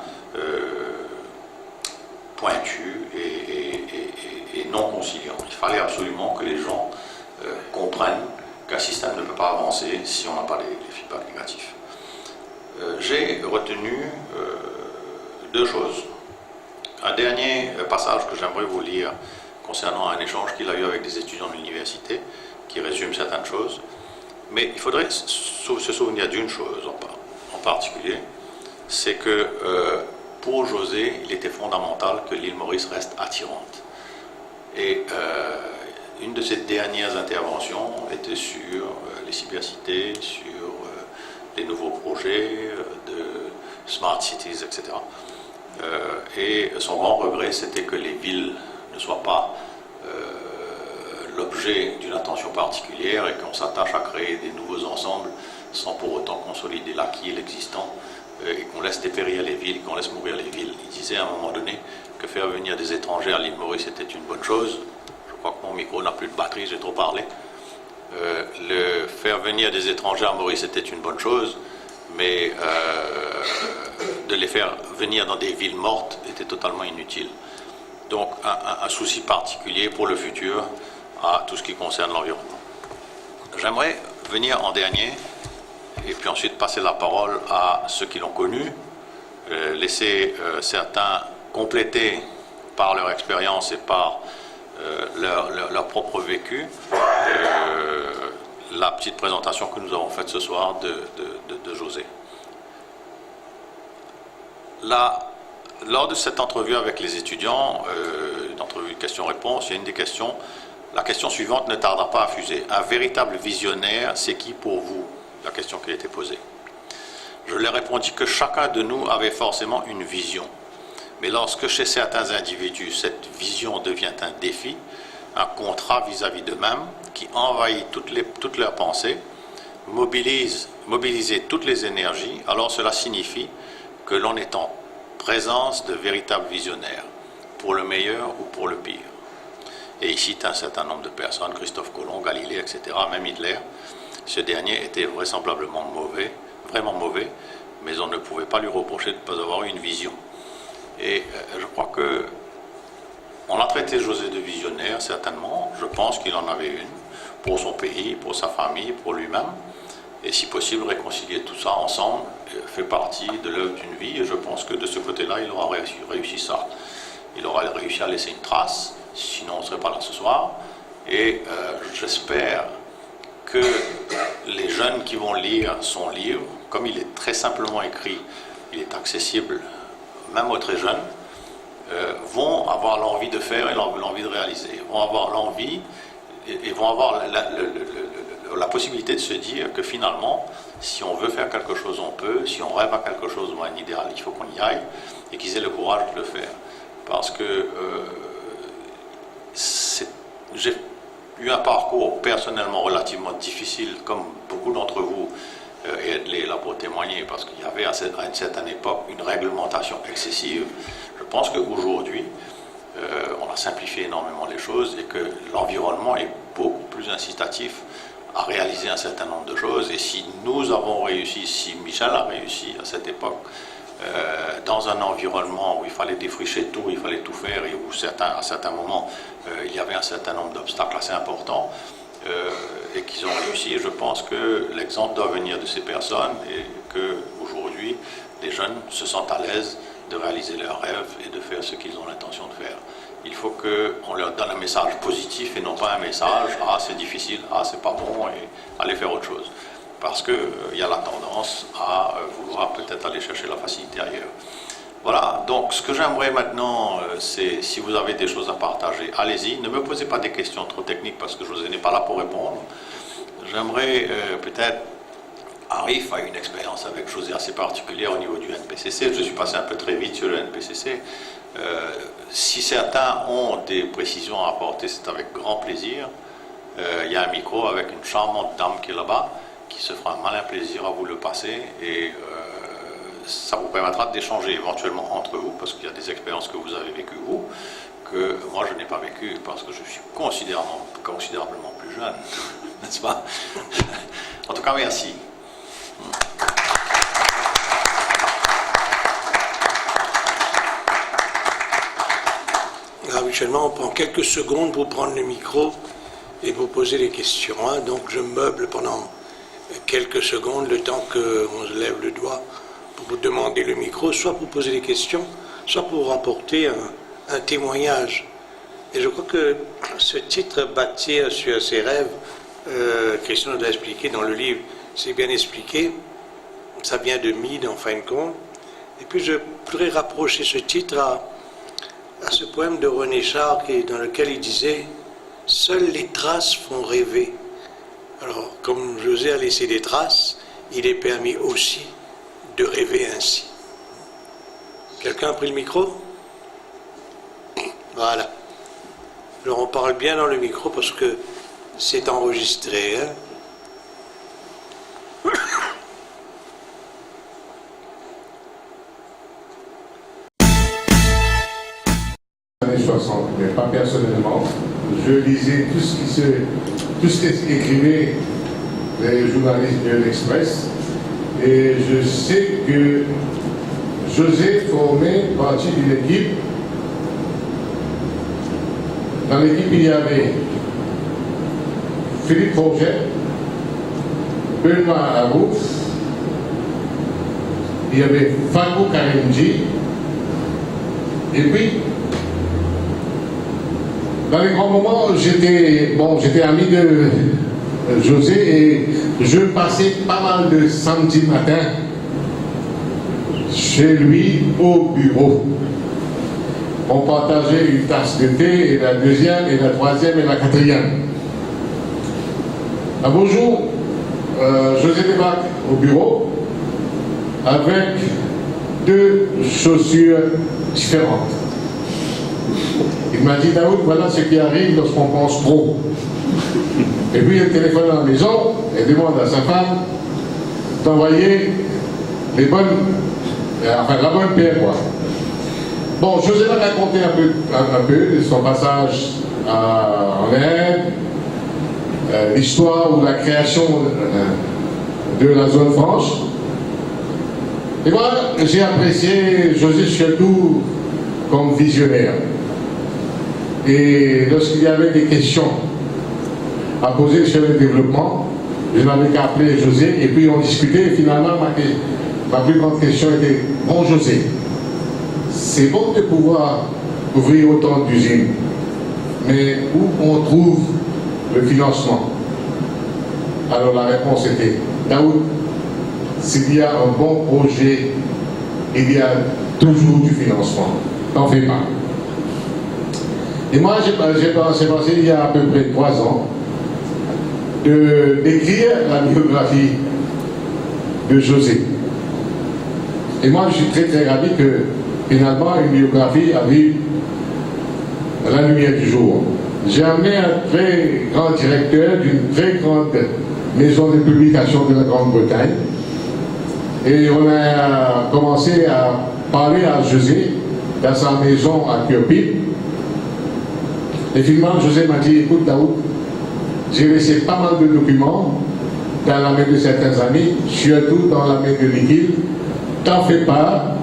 pointu et non conciliant. Il fallait absolument que les gens comprennent qu'un système ne peut pas avancer si on n'a pas les feedbacks négatifs. J'ai retenu deux choses. Un dernier passage que j'aimerais vous lire concernant un échange qu'il a eu avec des étudiants de l'université, qui résume certaines choses. Mais il faudrait se souvenir d'une chose en particulier, c'est que pour José, il était fondamental que l'île Maurice reste attirante. Et une de ses dernières interventions était sur les cybercités, sur les nouveaux projets de smart cities, etc. Et son grand regret, c'était que les villes ne soient pas l'objet d'une attention particulière et qu'on s'attache à créer des nouveaux ensembles sans pour autant consolider l'acquis et l'existant et qu'on laisse dépérir les villes, qu'on laisse mourir les villes. Il disait à un moment donné que faire venir des étrangers à l'île Maurice était une bonne chose. Je crois que mon micro n'a plus de batterie, j'ai trop parlé. Le faire venir des étrangers à Maurice était une bonne chose, mais de les faire venir dans des villes mortes était totalement inutile. Donc un souci particulier pour le futur à tout ce qui concerne l'environnement. J'aimerais venir en dernier et puis ensuite passer la parole à ceux qui l'ont connu, laisser certains compléter par leur expérience et par leur propre vécu la petite présentation que nous avons faite ce soir de José. Lors de cette entrevue avec les étudiants, une entrevue questions-réponses, il y a une des questions. La question suivante ne tardera pas à fuser. Un véritable visionnaire, c'est qui pour vous? La question qui a été posée. Je leur ai répondu que chacun de nous avait forcément une vision. Mais lorsque chez certains individus, cette vision devient un défi, un contrat vis-à-vis d'eux-mêmes, qui envahit toutes leurs pensées, mobiliser toutes les énergies, alors cela signifie que l'on est en présence de véritables visionnaires, pour le meilleur ou pour le pire. Et il cite un certain nombre de personnes, Christophe Colomb, Galilée, etc., même Hitler. Ce dernier était vraisemblablement mauvais, vraiment mauvais, mais on ne pouvait pas lui reprocher de ne pas avoir eu une vision. Et je crois que on a traité José de visionnaire, certainement. Je pense qu'il en avait une. pour son pays, pour sa famille, pour lui-même. Et si possible, réconcilier tout ça ensemble fait partie de l'œuvre d'une vie. Et je pense que de ce côté-là, il aura réussi ça. Il aura réussi à laisser une trace, sinon on ne serait pas là ce soir. Et j'espère que les jeunes qui vont lire son livre, comme il est très simplement écrit, il est accessible même aux très jeunes, vont avoir l'envie de faire et l'envie de réaliser. Vont avoir l'envie et vont avoir la possibilité de se dire que finalement, si on veut faire quelque chose, on peut. Si on rêve à quelque chose ou à un idéal, il faut qu'on y aille et qu'ils aient le courage de le faire. Parce que j'ai eu un parcours personnellement relativement difficile, comme beaucoup d'entre vous, et Ed est là pour témoigner, parce qu'il y avait à une certaine époque une réglementation excessive. Je pense qu'aujourd'hui, on a simplifié énormément les choses et que l'environnement est beaucoup plus incitatif à réaliser un certain nombre de choses. Et si nous avons réussi, si Michel a réussi à cette époque, dans un environnement où il fallait défricher tout, il fallait tout faire, et où à certains moments, il y avait un certain nombre d'obstacles assez importants, et qu'ils ont réussi. Et je pense que l'exemple doit venir de ces personnes et qu'aujourd'hui, les jeunes se sentent à l'aise de réaliser leurs rêves et de faire ce qu'ils ont l'intention de faire. Il faut qu'on leur donne un message positif et non pas un message « Ah, c'est difficile, ah, c'est pas bon » et aller faire autre chose. Parce qu'il y a la tendance à vouloir peut-être aller chercher la facilité ailleurs. Voilà, donc ce que j'aimerais maintenant, c'est si vous avez des choses à partager, allez-y. Ne me posez pas des questions trop techniques parce que José n'est pas là pour répondre. J'aimerais peut-être, Arif a une expérience avec José assez particulière au niveau du NPCC. Je suis passé un peu très vite sur le NPCC. Si certains ont des précisions à apporter, c'est avec grand plaisir. Il y a un micro avec une charmante dame qui est là-bas, qui se fera un malin plaisir à vous le passer et ça vous permettra d'échanger éventuellement entre vous, parce qu'il y a des expériences que vous avez vécues vous, que moi je n'ai pas vécues parce que je suis considérablement plus jeune, n'est-ce pas? En tout cas, merci. Habituellement, on prend quelques secondes pour prendre le micro et pour poser des questions. Hein. Donc je meuble pendant quelques secondes le temps qu'on se lève le doigt pour vous demander le micro, soit pour poser des questions, soit pour apporter un témoignage. Et je crois que ce titre, Bâtir sur ses rêves, Christian l'a expliqué dans le livre, c'est bien expliqué, ça vient de Mead en fin de compte. Et puis je pourrais rapprocher ce titre à ce poème de René Char dans lequel il disait « Seules les traces font rêver ». Alors, comme José a laissé des traces, il est permis aussi de rêver ainsi. Quelqu'un a pris le micro? Voilà. Alors on parle bien dans le micro parce que c'est enregistré. Hein? Années 60, mais pas personnellement. Je lisais tout ce qu'écrivaient les journalistes de l'Express et je sais que José formait partie d'une équipe. Dans l'équipe, il y avait Philippe Forget, Benoît Arouf, il y avait Fakou Karimji, et puis dans les grands moments, j'étais ami de José et je passais pas mal de samedi matin chez lui au bureau. On partageait une tasse de thé, et la deuxième, et la troisième, et la quatrième. Un beau jour, José débarque au bureau avec deux chaussures différentes. Il m'a dit, Daoud, voilà ce qui arrive lorsqu'on pense trop. Et puis il téléphone à la maison et demande à sa femme d'envoyer la bonne paire, quoi. Bon, José va raconter un peu de son passage en Inde, l'histoire ou la création de la zone franche. Et moi, j'ai apprécié José surtout comme visionnaire. Et lorsqu'il y avait des questions à poser sur le développement. Je n'avais qu'à appeler José et puis on discutait et finalement ma plus grande question était, bon José, c'est bon de pouvoir ouvrir autant d'usines, mais où on trouve le financement? Alors la réponse était, Daoud, s'il y a un bon projet, il y a toujours du financement. T'en fais pas. Et moi, j'ai pensé il y a à peu près 3 ans d'écrire la biographie de José. Et moi, je suis très très ravi que finalement une biographie a vu la lumière du jour. J'ai amené un très grand directeur d'une très grande maison de publication de la Grande-Bretagne et on a commencé à parler à José dans sa maison à Kyopi. Et finalement, José m'a dit, écoute Daoud, j'ai laissé pas mal de documents dans la main de certains amis, surtout dans la main de Nikhil. T'en fais pas,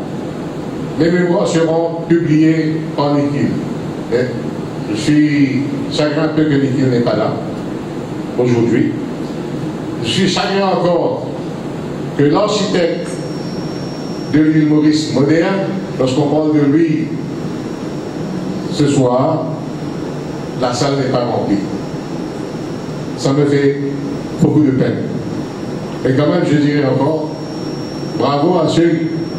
mes mémoires seront publiées par Nikhil. Je suis chagrin un peu que Nikhil n'est pas là aujourd'hui. Je suis chagrin encore que l'architecte de l'île Maurice moderne, lorsqu'on parle de lui ce soir, la salle n'est pas remplie. Ça me fait beaucoup de peine. Et quand même, je dirais encore, bravo à ceux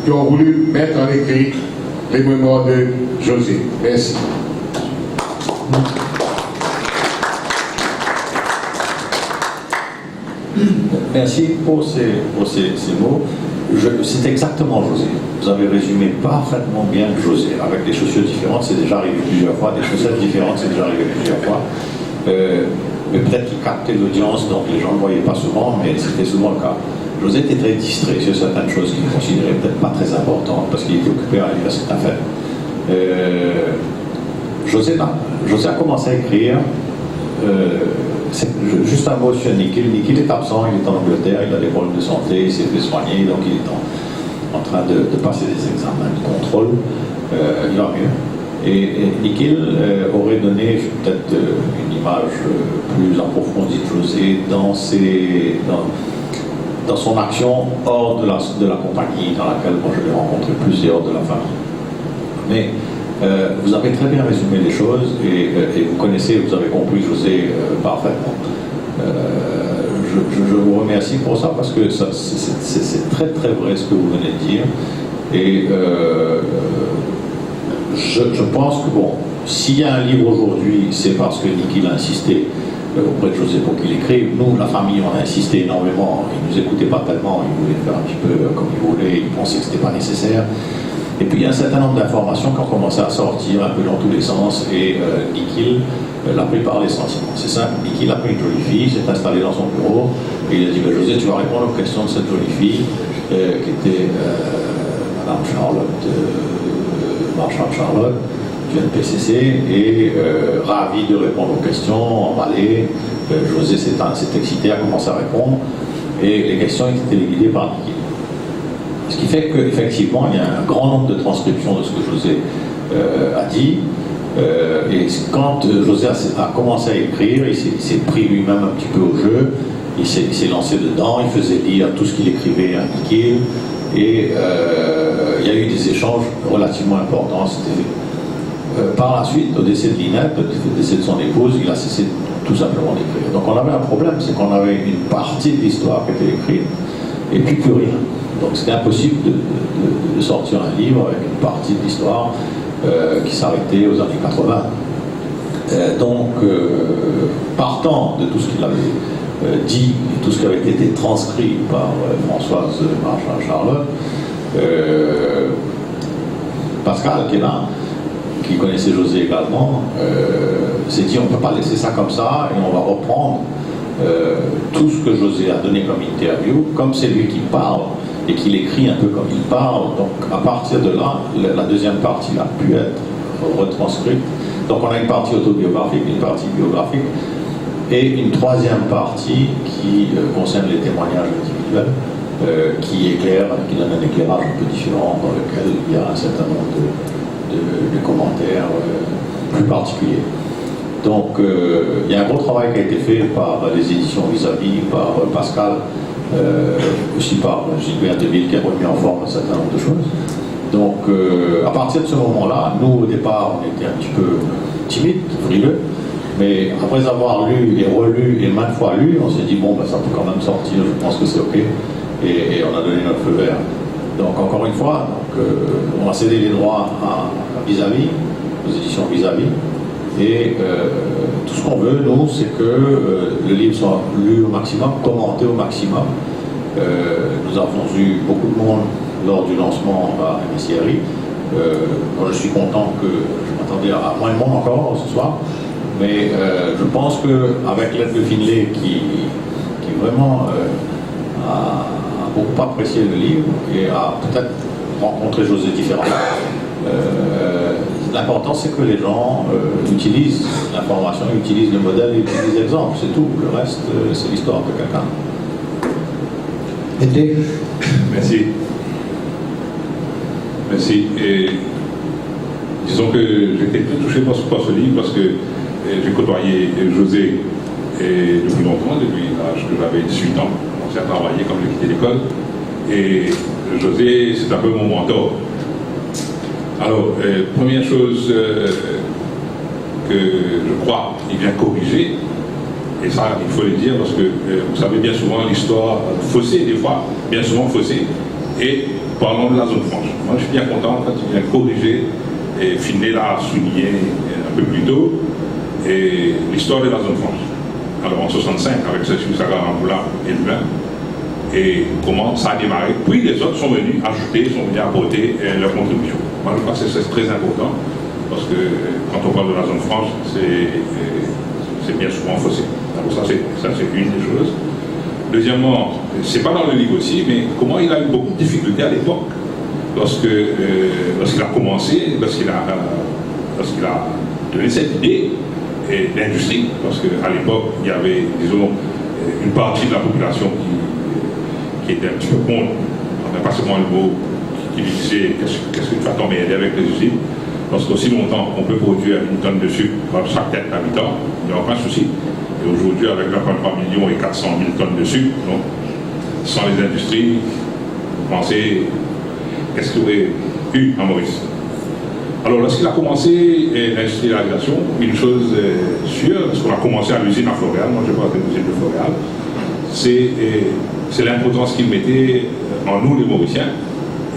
qui ont voulu mettre en écrit les mémoires de José. Merci. Merci pour ces mots. C'est exactement José. Vous avez résumé parfaitement bien José. Avec des chaussures différentes, c'est déjà arrivé plusieurs fois. Des chaussettes différentes, c'est déjà arrivé plusieurs fois. Mais peut-être qu'il captait l'audience, donc les gens ne le voyaient pas souvent, mais c'était souvent le cas. José était très distrait sur certaines choses qu'il considérait peut-être pas très importantes, parce qu'il était occupé à l'université d'affaires. José a commencé à écrire. Juste un mot sur Nikhil. Nikhil est absent, il est en Angleterre, il a des problèmes de santé, il s'est fait soigner, donc il est en train de passer des examens de contrôle. Il va mieux. Et Nikhil aurait donné peut-être une image plus approfondie de José dans son action hors de la compagnie dans laquelle moi je l'ai rencontré, plus et hors de la famille. Mais vous avez très bien résumé les choses et vous connaissez, vous avez compris José parfaitement. Je vous remercie pour ça parce que c'est très très vrai ce que vous venez de dire. Et je pense que bon, s'il y a un livre aujourd'hui, c'est parce que Nikhil a insisté auprès de José pour qu'il écrive. Nous, la famille, on a insisté énormément. Il ne nous écoutait pas tellement, il voulait faire un petit peu comme il voulait, il pensait que ce n'était pas nécessaire. Et puis il y a un certain nombre d'informations qui ont commencé à sortir un peu dans tous les sens et Nikhil l'a pris par les sentiments. C'est simple, Nikhil a pris une jolie fille, s'est installé dans son bureau et il a dit José, tu vas répondre aux questions de cette jolie fille qui était Madame Charlotte, Marchand Charlotte, du NPCC et ravi de répondre aux questions, emballé. José s'est excité, a commencé à répondre et les questions étaient téléguidées par Nikhil. Ce qui fait qu'effectivement, il y a un grand nombre de transcriptions de ce que José a dit. Et quand José a commencé à écrire, il s'est pris lui-même un petit peu au jeu. Il s'est lancé dedans, il faisait lire tout ce qu'il écrivait à Nikhil. Et il y a eu des échanges relativement importants. Par la suite, au décès de Linette, au décès de son épouse, il a cessé tout simplement d'écrire. Donc on avait un problème, c'est qu'on avait une partie de l'histoire qui était écrite, et puis plus rien. Donc c'était impossible de sortir un livre avec une partie de l'histoire qui s'arrêtait aux années 80. Partant de tout ce qu'il avait dit et tout ce qui avait été transcrit par Françoise Marchand-Charlotte, Pascal, qui est là, qui connaissait José également, s'est dit on ne peut pas laisser ça comme ça et on va reprendre tout ce que José a donné comme interview, comme c'est lui qui parle et qu'il écrit un peu comme il parle. Donc à partir de là, la deuxième partie a pu être retranscrite. Donc on a une partie autobiographique, une partie biographique et une troisième partie qui concerne les témoignages individuels, qui éclaire, qui donne un éclairage un peu différent dans lequel il y a un certain nombre de commentaires plus particuliers. Donc il y a un gros travail qui a été fait par les éditions Vis-à-vis, par Pascal, aussi par Gilbert Deville qui a remis en forme un certain nombre de choses. Donc à partir de ce moment-là, nous au départ on était un petit peu timides, frileux, mais après avoir lu et relu et maintes fois lu, on s'est dit bon ça peut quand même sortir, je pense que c'est ok, et on a donné notre feu vert. Donc encore une fois, on a cédé les droits à Vis-à-vis, aux éditions Vis-à-vis, et tout ce qu'on veut, nous, c'est que le livre soit lu au maximum, commenté au maximum. Nous avons eu beaucoup de monde lors du lancement à MSCRI. Moi, je suis content que je m'attendais à moins de monde encore ce soir, mais je pense qu'avec l'aide de Finlay qui vraiment a beaucoup apprécié le livre et a peut-être rencontré José différemment. L'important, c'est que les gens utilisent l'information, utilisent le modèle, utilisent l'exemple, c'est tout. Le reste, c'est l'histoire de quelqu'un. Merci. Merci. Et disons que j'étais très touché par ce livre parce que j'ai côtoyé José depuis longtemps, depuis l'âge que j'avais 18 ans. On s'est travaillé quand j'ai quitté l'école. Et José, c'est un peu mon mentor. Alors, première chose que je crois, il vient corriger, et ça, il faut le dire, parce que vous savez bien souvent l'histoire faussée, des fois, bien souvent faussée, et parlons de la zone franche. Moi, je suis bien content quand il vient corriger, et Finlay l'a souligné un peu plus tôt, et l'histoire de la zone franche. Alors, en 65, avec Saga Ramboula et Lubin, et comment ça a démarré. Puis les autres sont venus ajouter, sont venus apporter leur contribution. Moi, je crois que c'est très important, parce que quand on parle de la zone franche, c'est bien souvent faussé. Donc ça, c'est une des choses. Deuxièmement, c'est pas dans le livre aussi, mais comment il a eu beaucoup de difficultés à l'époque, lorsqu'il a commencé, lorsqu'il a donné cette idée d'industrie, parce qu'à l'époque, il y avait, disons, une partie de la population qui était un petit peu contre, on n'a pas seulement le mot qui disait qu'est-ce que tu vas t'emmerder avec les usines, parce qu'aussi longtemps on peut produire une tonne de sucre par chaque tête d'habitant, il n'y a aucun souci. Et aujourd'hui, avec 1,3 million et 400 000 tonnes de sucre, donc, sans les industries, vous pensez, qu'est-ce qu'il y aurait eu à Maurice? Alors, lorsqu'il a commencé l'industrialisation, une chose sûre, parce qu'on a commencé à l'usine à Floréal, moi je parle de l'usine de Floréal, c'est l'importance qu'il mettait en nous, les Mauriciens,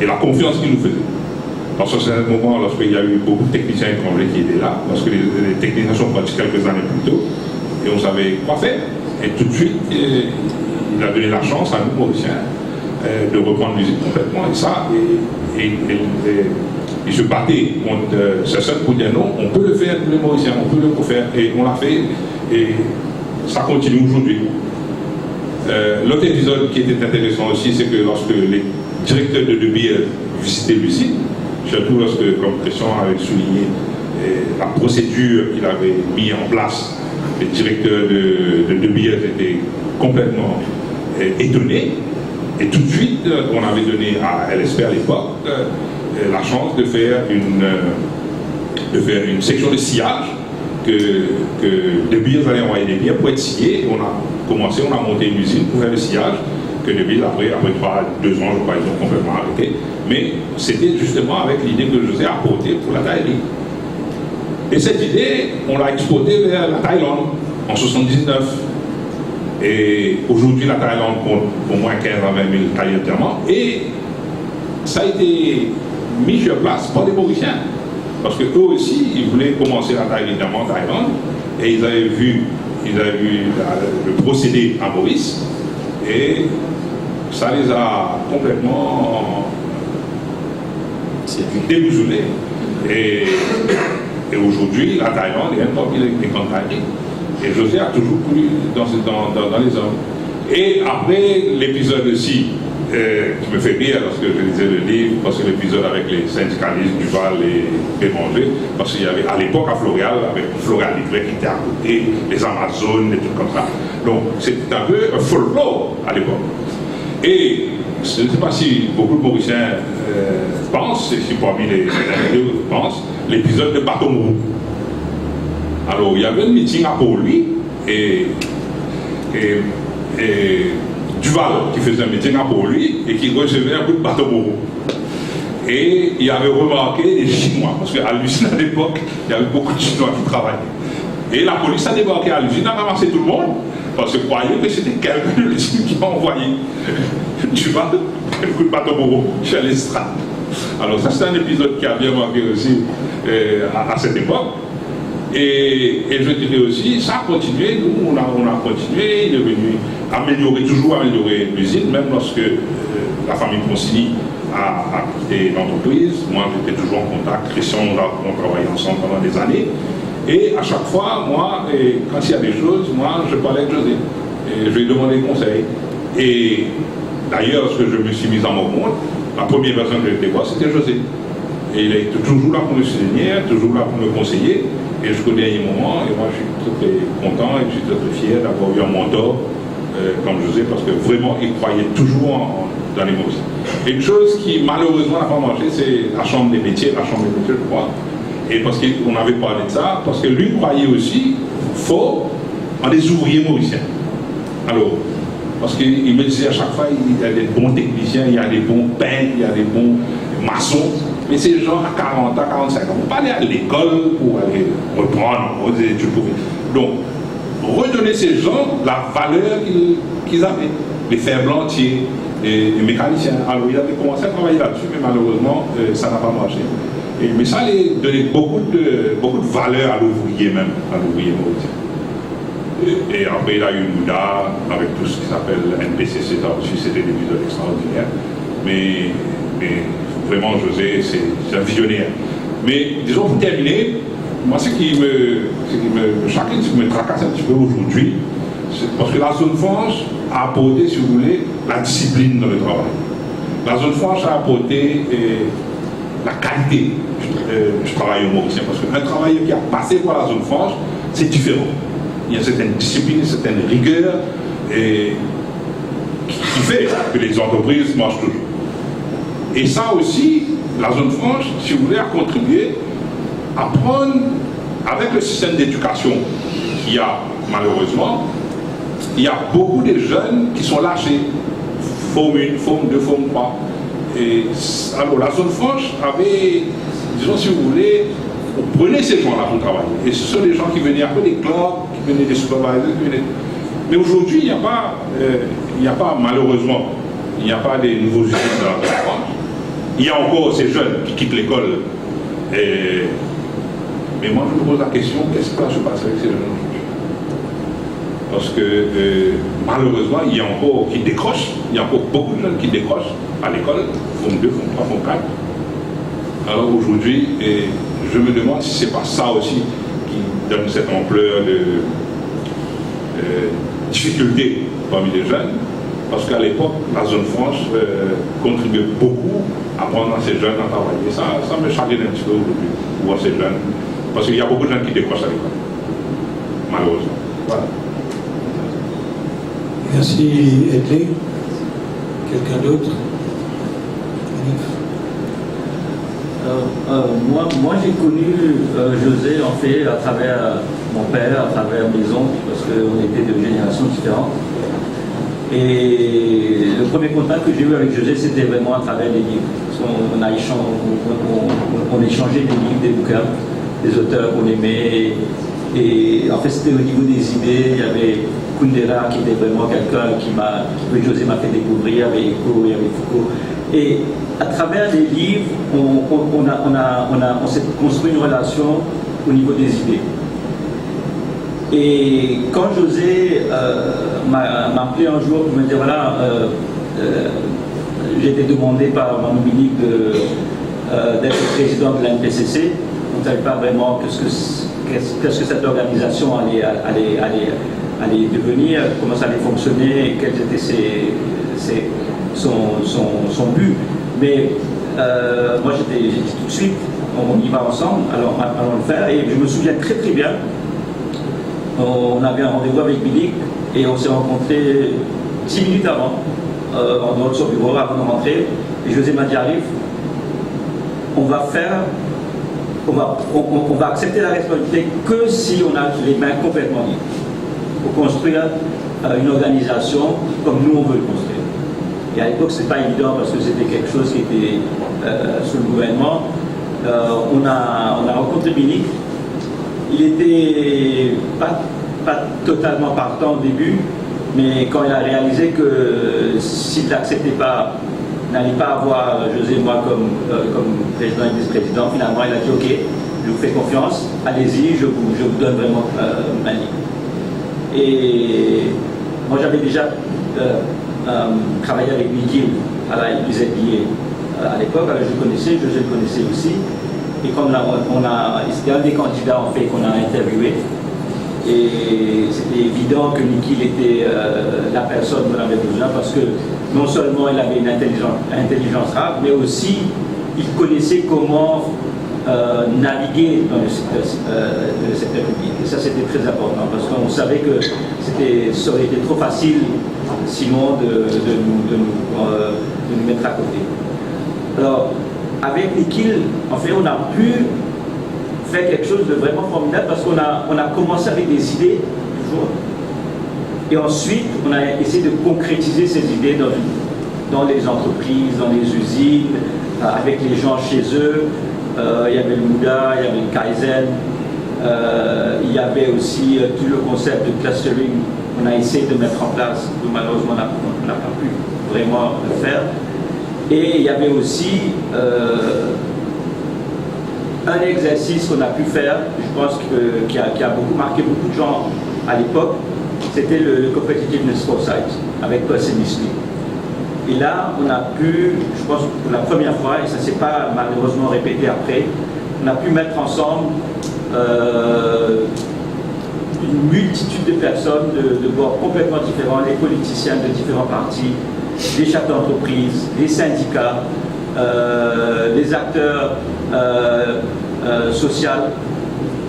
et la confiance qu'il nous faisait. Parce que c'est un moment, lorsqu'il y a eu beaucoup de techniciens étrangers qui étaient là, parce que les techniciens sont partis quelques années plus tôt, et on savait quoi faire. Et tout de suite, il a donné la chance à nous, Mauriciens, de reprendre l'usine complètement. Et ça, il se battait contre ce seul pour dire non, on peut le faire, les Mauriciens, on peut le refaire. Et on l'a fait, et ça continue aujourd'hui. L'autre épisode qui était intéressant aussi, c'est que lorsque les directeurs de De Beers visitaient l'usine, surtout lorsque, comme Christian avait souligné, la procédure qu'il avait mis en place, les directeurs de Beers étaient complètement étonnés. Et tout de suite, on avait donné à LSP à l'époque la chance de faire une section de sillage que De Beers allait envoyer des biens pour être sciés. On a monté une usine pour faire le sillage que De Beers, après 2 ans, je crois, ils ont complètement arrêté. Mais c'était justement avec l'idée que José a apportée pour la Thaïlande. Et cette idée, on l'a exportée vers la Thaïlande en 1979. Et aujourd'hui, la Thaïlande compte au moins 15 à 20 000 tailleurs de diamants. Et ça a été mis sur place par les Mauriciens. Parce qu'eux aussi, ils voulaient commencer la taille des diamants en Thaïlande. Et ils avaient vu le procédé à Maurice. Et ça les a complètement déboussolés. Et aujourd'hui, la Thaïlande est un parmi les grandes tailles. Et José a toujours cru dans les hommes. Et après l'épisode aussi, qui me fait rire lorsque je lisais le livre, parce que l'épisode avec les syndicalistes Duval et Béranger, parce qu'il y avait à l'époque à Floréal, avec Floréal Livré qui était à côté, les Amazones, des trucs comme ça. Donc c'était un peu un folklore à l'époque. Et je ne sais pas si beaucoup de Mauriciens pensent, et si parmi les invités pensent, l'épisode de Bateau Mourou. Alors, il y avait un meeting à Port-Louis et Duval qui faisait un meeting à Port-Louis et qui recevait un coup de bateau bourreau. Et il avait remarqué les Chinois, parce qu'à l'usine à l'époque, il y avait beaucoup de Chinois qui travaillaient. Et la police a débarqué à l'usine, a ramassé tout le monde, parce que croyait que c'était quelqu'un de l'usine qui a envoyé Duval un coup de bateau bourreau chez l'estrade. Alors ça, c'est un épisode qui a bien marqué aussi à cette époque. Et je dirais aussi, ça a continué, nous on a continué, il est venu toujours améliorer l'usine, même lorsque la famille Consigny a quitté l'entreprise. Moi j'étais toujours en contact, Christian, on travaillait ensemble pendant des années. Et à chaque fois, moi, quand il y a des choses, moi je parlais avec José. Et je lui demandais conseil. Et d'ailleurs, lorsque je me suis mis à mon compte, la première personne que j'étais voir, c'était José. Et il est toujours là pour me soutenir, toujours là pour me conseiller. Et jusqu'au dernier moment, et moi je suis très content et je suis très fier d'avoir eu un mentor comme José, parce que vraiment il croyait toujours dans les mots. Et une chose qui malheureusement n'a pas marché, c'est la chambre des métiers, je crois. Et parce qu'on avait parlé de ça, parce que lui croyait aussi fort en des ouvriers mauriciens. Alors, parce qu'il me disait à chaque fois, il y a des bons techniciens, il y a des bons peintres, il y a des bons maçons. Mais ces gens à 40 ans, 45 ans, on ne peut pas aller à l'école pour aller reprendre aux études. Donc, redonner ces gens la valeur qu'ils avaient. Les ferblantiers, les mécaniciens. Alors, il avait commencé à travailler là-dessus, mais malheureusement, ça n'a pas marché. Mais ça allait donner beaucoup de valeur à l'ouvrier même, à l'ouvrier mauricien. Et après, il a eu Mouda, avec tout ce qui s'appelle NPCC, ça aussi, c'était des épisodes extraordinaires. Mais vraiment, José, c'est un visionnaire. Mais disons, pour terminer, moi, ce qui me tracasse un petit peu aujourd'hui, c'est parce que la zone franche a apporté, si vous voulez, la discipline dans le travail. La zone franche a apporté la qualité du travail au Mauricien. Parce qu'un travailleur qui a passé par la zone franche, c'est différent. Il y a une certaine discipline, une certaine rigueur qui fait que les entreprises marchent toujours. Et ça aussi, la zone franche, si vous voulez, a contribué à prendre, avec le système d'éducation qu'il y a malheureusement, il y a beaucoup de jeunes qui sont lâchés, forme 1, forme 2, forme 3. Et alors la zone franche avait, disons si vous voulez, on prenait ces gens-là pour travailler. Et ce sont des gens qui venaient après des clubs, qui venaient des supervisors, mais aujourd'hui, il n'y a pas, malheureusement, il n'y a pas des nouveaux études dans la zone franche. Il y a encore ces jeunes qui quittent l'école. Mais moi, je me pose la question, qu'est-ce qui va se passer avec ces jeunes aujourd'hui? Parce que malheureusement, il y a encore qui décrochent, il y a encore beaucoup de jeunes qui décrochent à l'école, forme 2, forme 3, forme 4. Alors aujourd'hui, je me demande si ce n'est pas ça aussi qui donne cette ampleur de difficulté parmi les jeunes. Parce qu'à l'époque, la zone franche contribuait beaucoup à prendre ces jeunes à travailler. Ça me chagrine un petit peu aujourd'hui, voir ces jeunes. Parce qu'il y a beaucoup de gens qui décrochent à l'école. Malheureusement. Voilà. Merci, Edley. Quelqu'un d'autre? Moi j'ai connu José en fait à travers mon père, à travers mes oncles, parce qu'on était de générations différentes. Et le premier contact que j'ai eu avec José, c'était vraiment à travers les livres. On échangeait des livres, des bouquins, des auteurs qu'on aimait. Et en fait, c'était au niveau des idées. Il y avait Kundera qui était vraiment quelqu'un que José m'a fait découvrir, il y avait Eco, il y avait Foucault. Et à travers les livres, on s'est construit une relation au niveau des idées. Et quand José m'a appelé un jour pour me dire voilà, j'ai été demandé par Manu d'être président de l'NPCC, on ne savait pas vraiment qu'est-ce que cette organisation allait devenir, comment ça allait fonctionner, quel était son but. Mais moi j'ai dit tout de suite, on y va ensemble, alors allons le faire. Et je me souviens très très bien, on avait un rendez-vous avec Billy et on s'est rencontrés 10 minutes avant, en dehors de son bureau, avant de rentrer. Et José m'a dit, arrive, on va on va accepter la responsabilité que si on a les mains complètement libres pour construire une organisation comme nous on veut le construire. Et à l'époque, c'est pas évident parce que c'était quelque chose qui était sous le gouvernement. On a rencontré Binic. Il était pas totalement partant au début, mais quand il a réalisé que s'il n'acceptait pas, n'allait pas avoir José et moi comme président et vice-président, finalement il a dit ok, je vous fais confiance, allez-y, je vous donne vraiment ma ligne. Et moi j'avais déjà travaillé avec Miguel à la UZIA à l'époque, je le connaissais, José le connaissait aussi. Et comme c'était un des candidats en fait qu'on a interviewé. Et c'était évident que Nikhil était la personne dont on avait besoin parce que non seulement il avait une intelligence rare, mais aussi il connaissait comment naviguer dans le secteur public. Et ça c'était très important parce qu'on savait que ça aurait été trop facile sinon de nous mettre à côté. Alors, avec Nikhil, en fait, on a pu faire quelque chose de vraiment formidable parce qu'on a commencé avec des idées, toujours. Et ensuite, on a essayé de concrétiser ces idées dans les entreprises, dans les usines, avec les gens chez eux. Il y avait le Mouda, il y avait le Kaizen, il y avait aussi tout le concept de clustering qu'on a essayé de mettre en place, que malheureusement on n'a pas pu vraiment le faire. Et il y avait aussi un exercice qu'on a pu faire, je pense qui a beaucoup marqué beaucoup de gens à l'époque, c'était le Competitiveness Foresight avec Percy Misley. Et là, on a pu, je pense pour la première fois, et ça ne s'est pas malheureusement répété après, on a pu mettre ensemble une multitude de personnes de bords complètement différents, les politiciens de différents partis, les chefs d'entreprise, les syndicats, les acteurs sociaux,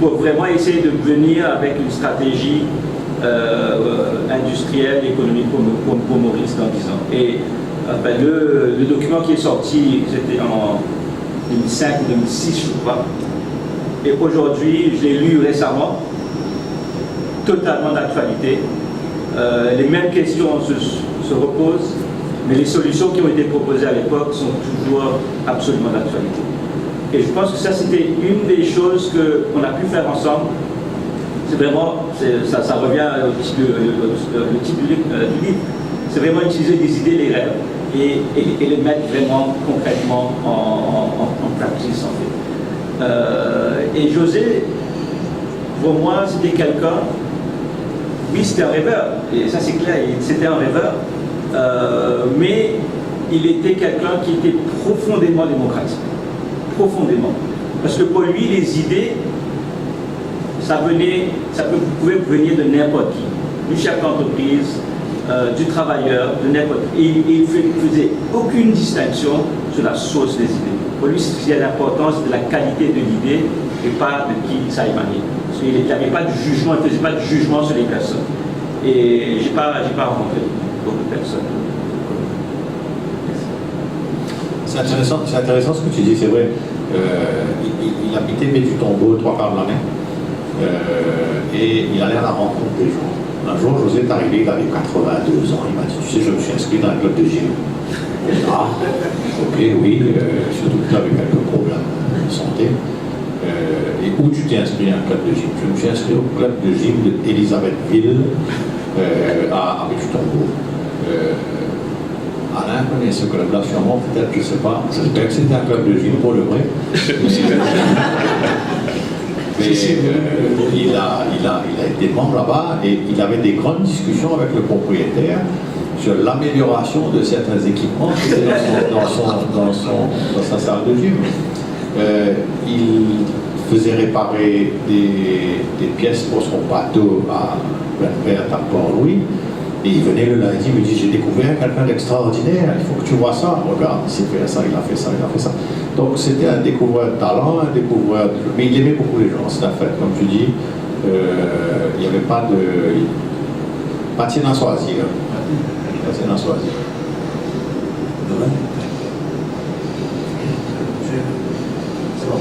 pour vraiment essayer de venir avec une stratégie industrielle, économique pour Maurice dans 10 ans. Et le document qui est sorti, c'était en 2005 ou 2006, je crois. Et aujourd'hui, je l'ai lu récemment, totalement d'actualité. Les mêmes questions se reposent, mais les solutions qui ont été proposées à l'époque sont toujours absolument d'actualité. Et je pense que ça, c'était une des choses qu'on a pu faire ensemble. C'est vraiment, ça revient au titre du livre, c'est vraiment utiliser des idées, les rêves, et les mettre vraiment concrètement en pratique en fait. Et José, pour moi, c'était quelqu'un, oui, c'était un rêveur, et ça c'est clair, c'était un rêveur, mais il était quelqu'un qui était profondément démocratique. Profondément. Parce que pour lui, les idées, ça pouvait venir de n'importe qui, du chef d'entreprise, du travailleur, de n'importe qui. Et il ne faisait aucune distinction sur la source des idées. Pour lui, ce qui est l'importance de la qualité de l'idée et pas de qui ça émanait. Parce qu'il n'y avait pas de jugement, il ne faisait pas de jugement sur les personnes. Et je n'ai pas rencontré beaucoup de personnes. C'est intéressant ce que tu dis, c'est vrai. Il habitait près du tombeau, 3 quarts de l'année. Et il allait à la rencontre des gens. Un jour, José est arrivé, il avait 82 ans. Il m'a dit, tu sais, je me suis inscrit dans le club de gym. Ah, ok, oui, surtout que tu avais quelques problèmes de santé. Et où tu t'es inscrit dans le club de gym? Je me suis inscrit au club de gym d'Elisabethville à Béchutombeau. Alain connaît ce club-là, sûrement, peut-être, je ne sais pas. J'espère que c'était un club de gym pour le vrai. Mais il a été membre là-bas et il avait des grandes discussions avec le propriétaire sur l'amélioration de certains équipements qui étaient dans sa salle de gym. Il faisait réparer des pièces pour son bateau à Port-Louis. Et il venait le lundi, il me dit, j'ai découvert quelqu'un d'extraordinaire, il faut que tu vois ça. Regarde, il s'est fait ça, il a fait ça, il a fait ça. Donc c'était un découvreur de talent, un découvreur de... Mais il aimait beaucoup les gens, c'est un fait. Comme tu dis, il n'y avait pas de... Pas de à choisir. Pas de à choisir. C'est bon.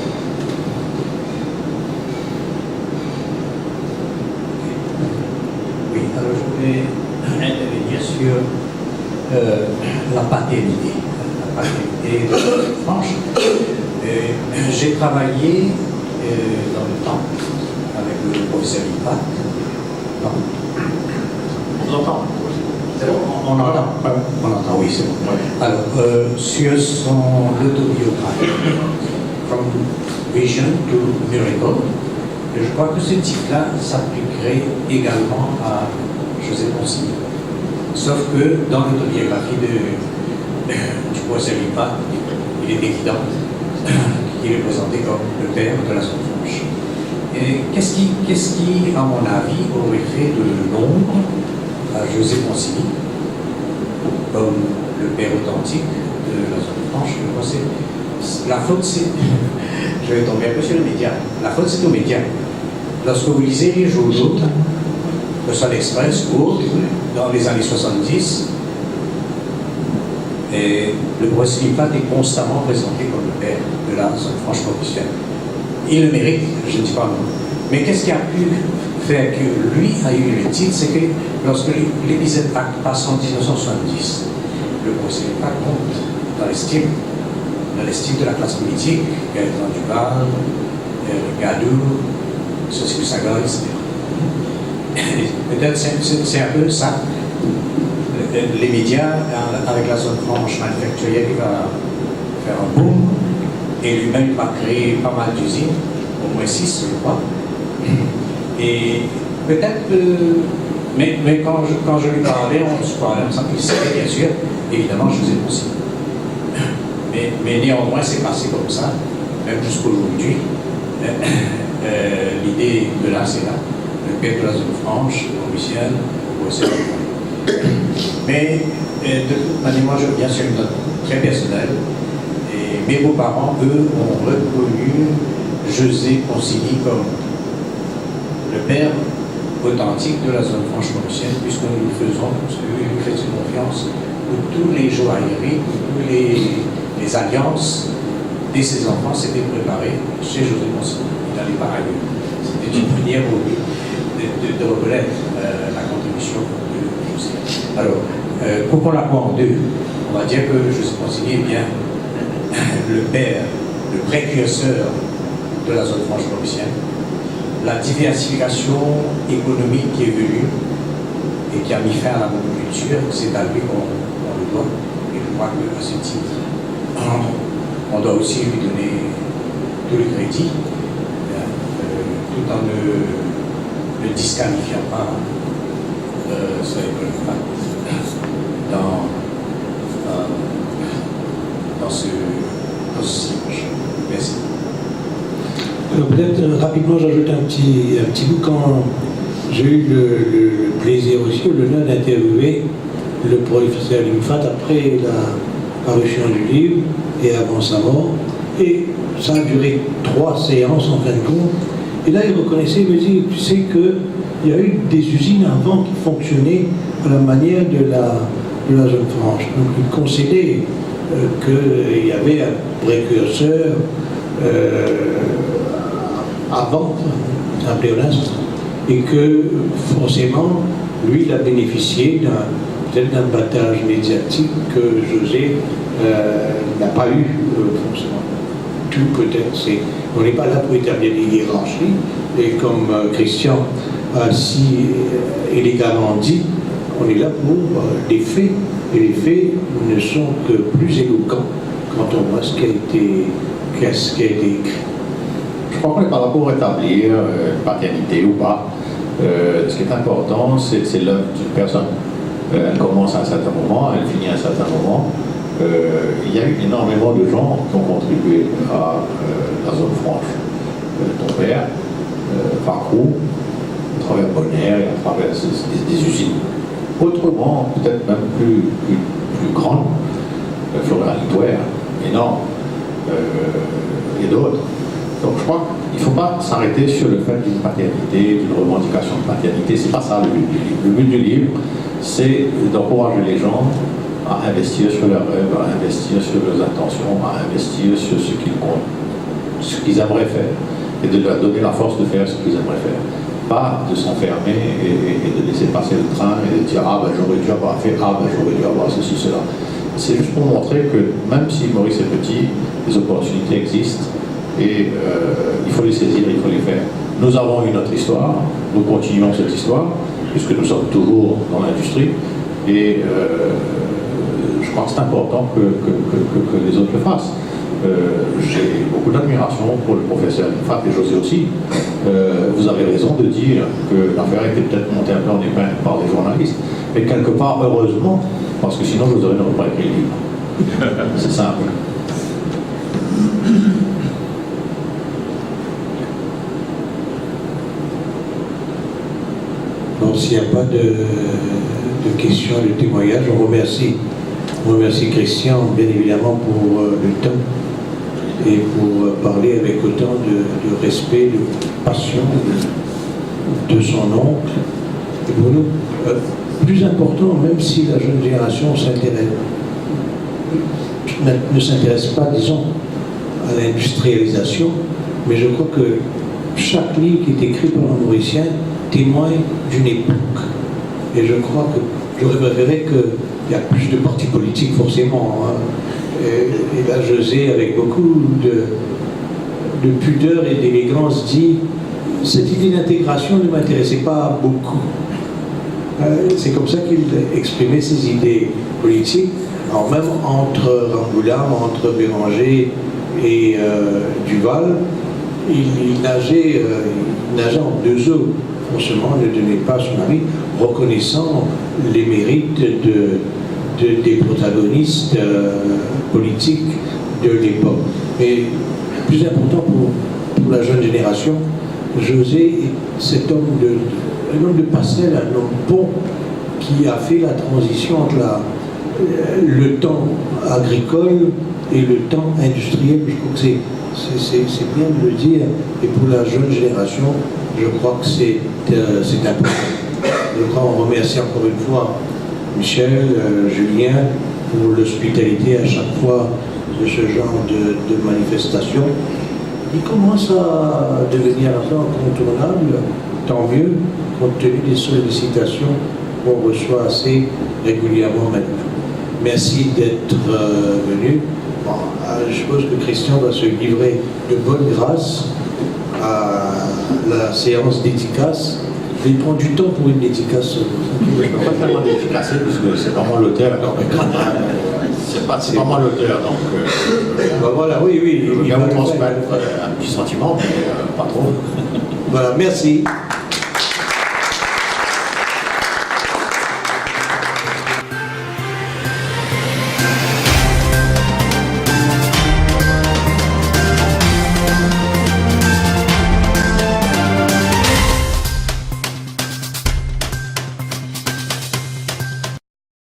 Oui, alors je voulais intervenir sur la paternité. La paternité de Joseph Franche. J'ai travaillé dans le temps avec le professeur Impact. On entend. On entend. On entend, oui, c'est bon. Alors, sur son autobiographie, From Vision to Miracle, je crois que ce titre-là s'appliquerait également à José Consigny. Sauf que dans l'autobiographie du professeur Impact, il est évident qu'il est présenté comme le père de la zone franche. Et qu'est-ce qui, à mon avis, aurait fait de l'ombre à José Consigny comme le père authentique de la zone franche? Je crois que la faute, c'est... Je vais tomber un peu sur les médias. La faute, c'est aux médias. Lorsque vous lisez les journaux, que ce soit l'Express ou autre, dans les années 70, et le professeur Impact est constamment présenté comme le père de la zone franche professionnelle. Il le mérite, je ne dis pas non. Mais qu'est-ce qui a pu faire que lui a eu le titre? C'est que lorsque l'épisode Acte passe en 1970, le professeur Impact compte dans l'estime de la classe politique, Gaëtan Duval, Gadou, Cécile Saga, etc. Peut-être c'est un peu ça. Les médias, avec la zone franche manufacturière, il va faire un boom, et lui-même va créer pas mal d'usines, au moins 6, je crois. Et peut-être, mais quand je lui parlais, on se parlait ensemble, il savait bien sûr, évidemment, je faisais aussi. Mais néanmoins, c'est passé comme ça, même jusqu'aujourd'hui. L'idée de là, c'est là, le père de la zone franche, officielle, mais de toute manière, moi je reviens sur une note très personnelle. Et mes beaux-parents, eux, ont reconnu José Consigny comme le père authentique de la zone franche provinciale, puisque nous faisions confiance pour tous les joailleries, pour toutes les alliances de ses enfants s'étaient préparées chez José Consigny. Il n'allait pas ailleurs. C'était une manière pour lui de reconnaître la contribution de José. Alors, coupons la poire en deux. On va dire que José Consigny est bien le père, le précurseur de la zone franche provinciale. La diversification économique qui est venue et qui a mis fin à la monoculture, c'est à lui qu'on le doit. Et je crois qu'à ce titre, on doit aussi lui donner tout le crédit, tout en ne disqualifiant pas son école dans ce siège. Merci. Alors peut-être rapidement j'ajoute un petit bout. Quand j'ai eu le plaisir aussi, l'honneur d'interviewer le professeur Limfat après la parution du livre et avant sa mort, et ça a duré 3 séances en fin de compte, et là il reconnaissait, il me dit, tu sais qu'il y a eu des usines avant qui fonctionnaient à la manière de la zone franche, donc il concédait qu'il y avait un précurseur avant un pléonasme, et que forcément lui il a bénéficié peut-être d'un battage médiatique que José n'a pas eu forcément. Tout peut-être, on n'est pas là pour établir des hiérarchies, et comme Christian a si élégamment dit, on est là pour des faits, et les faits ne sont que plus éloquents quand on voit ce qui a été écrit. Je crois qu'on n'est pas là pour établir paternité ou pas. Ce qui est important, c'est l'œuvre d'une personne. Elle commence à un certain moment, elle finit à un certain moment. Il y a eu énormément de gens qui ont contribué à la zone franche. Ton père, Farcou, à travers Bonner et à travers des usines. Autrement, peut-être même plus grandes, Florian Litouer, énorme, et d'autres. Donc je crois qu'il ne faut pas s'arrêter sur le fait d'une paternité, d'une revendication de paternité. C'est pas ça le but du livre. Le but du livre, c'est d'encourager les gens à investir sur leurs rêves, à investir sur leurs intentions, à investir sur ce qu'ils aimeraient faire, et de leur donner la force de faire ce qu'ils aimeraient faire. Pas de s'enfermer et de laisser passer passer le train et de dire ah ben j'aurais dû avoir fait, ah ben j'aurais dû avoir ceci, cela. C'est juste pour montrer que même si Maurice est petit, les opportunités existent et il faut les saisir, il faut les faire. Nous avons une autre histoire, nous continuons cette histoire, puisque nous sommes toujours dans l'industrie et je crois que c'est important que les autres le fassent. J'ai beaucoup d'admiration pour le professeur Nifat et José aussi. Vous avez raison de dire que l'affaire était peut-être montée un peu en épingle par les journalistes, mais quelque part, heureusement, parce que sinon José n'aurait pas écrit le livre. C'est simple. Donc s'il n'y a pas de questions, de témoignages, on remercie Christian, bien évidemment, pour le temps et pour parler avec autant de respect, de passion de son oncle. Et pour nous, plus important, même si la jeune génération ne s'intéresse pas, disons, à l'industrialisation, mais je crois que chaque livre qui est écrit par un Mauricien témoigne d'une époque. Et je crois que j'aurais préféré qu'il y a plus de partis politiques forcément. Hein. Et là, José, avec beaucoup de pudeur et d'élégance, dit cette idée d'intégration ne m'intéressait pas beaucoup. C'est comme ça qu'il exprimait ses idées politiques. Alors même entre Rambouillet, entre Béranger et Duval, il nageait en deux eaux. Forcément, ne donnait pas son avis, reconnaissant les mérites des protagonistes politiques de l'époque. Mais plus important pour la jeune génération, José est cet homme un homme de passerelle, un homme pont qui a fait la transition entre le temps agricole et le temps industriel. Je crois que c'est bien de le dire. Et pour la jeune génération, je crois que c'est important. Je crois qu'on remercie encore une fois Michel, Julien, pour l'hospitalité à chaque fois de ce genre de manifestation. Il commence à devenir un peu incontournable, tant mieux, compte tenu des sollicitations qu'on reçoit assez régulièrement maintenant. Merci d'être venu. Bon, je suppose que Christian va se livrer de bonne grâce à la séance dédicace. Il prend du temps pour une dédicace. Je ne peux pas tellement dédicacer puisque c'est pas moi l'auteur. C'est pas moi l'auteur, donc. Voilà, oui. Je vais vous transmettre un petit sentiment, mais pas trop. Voilà, merci.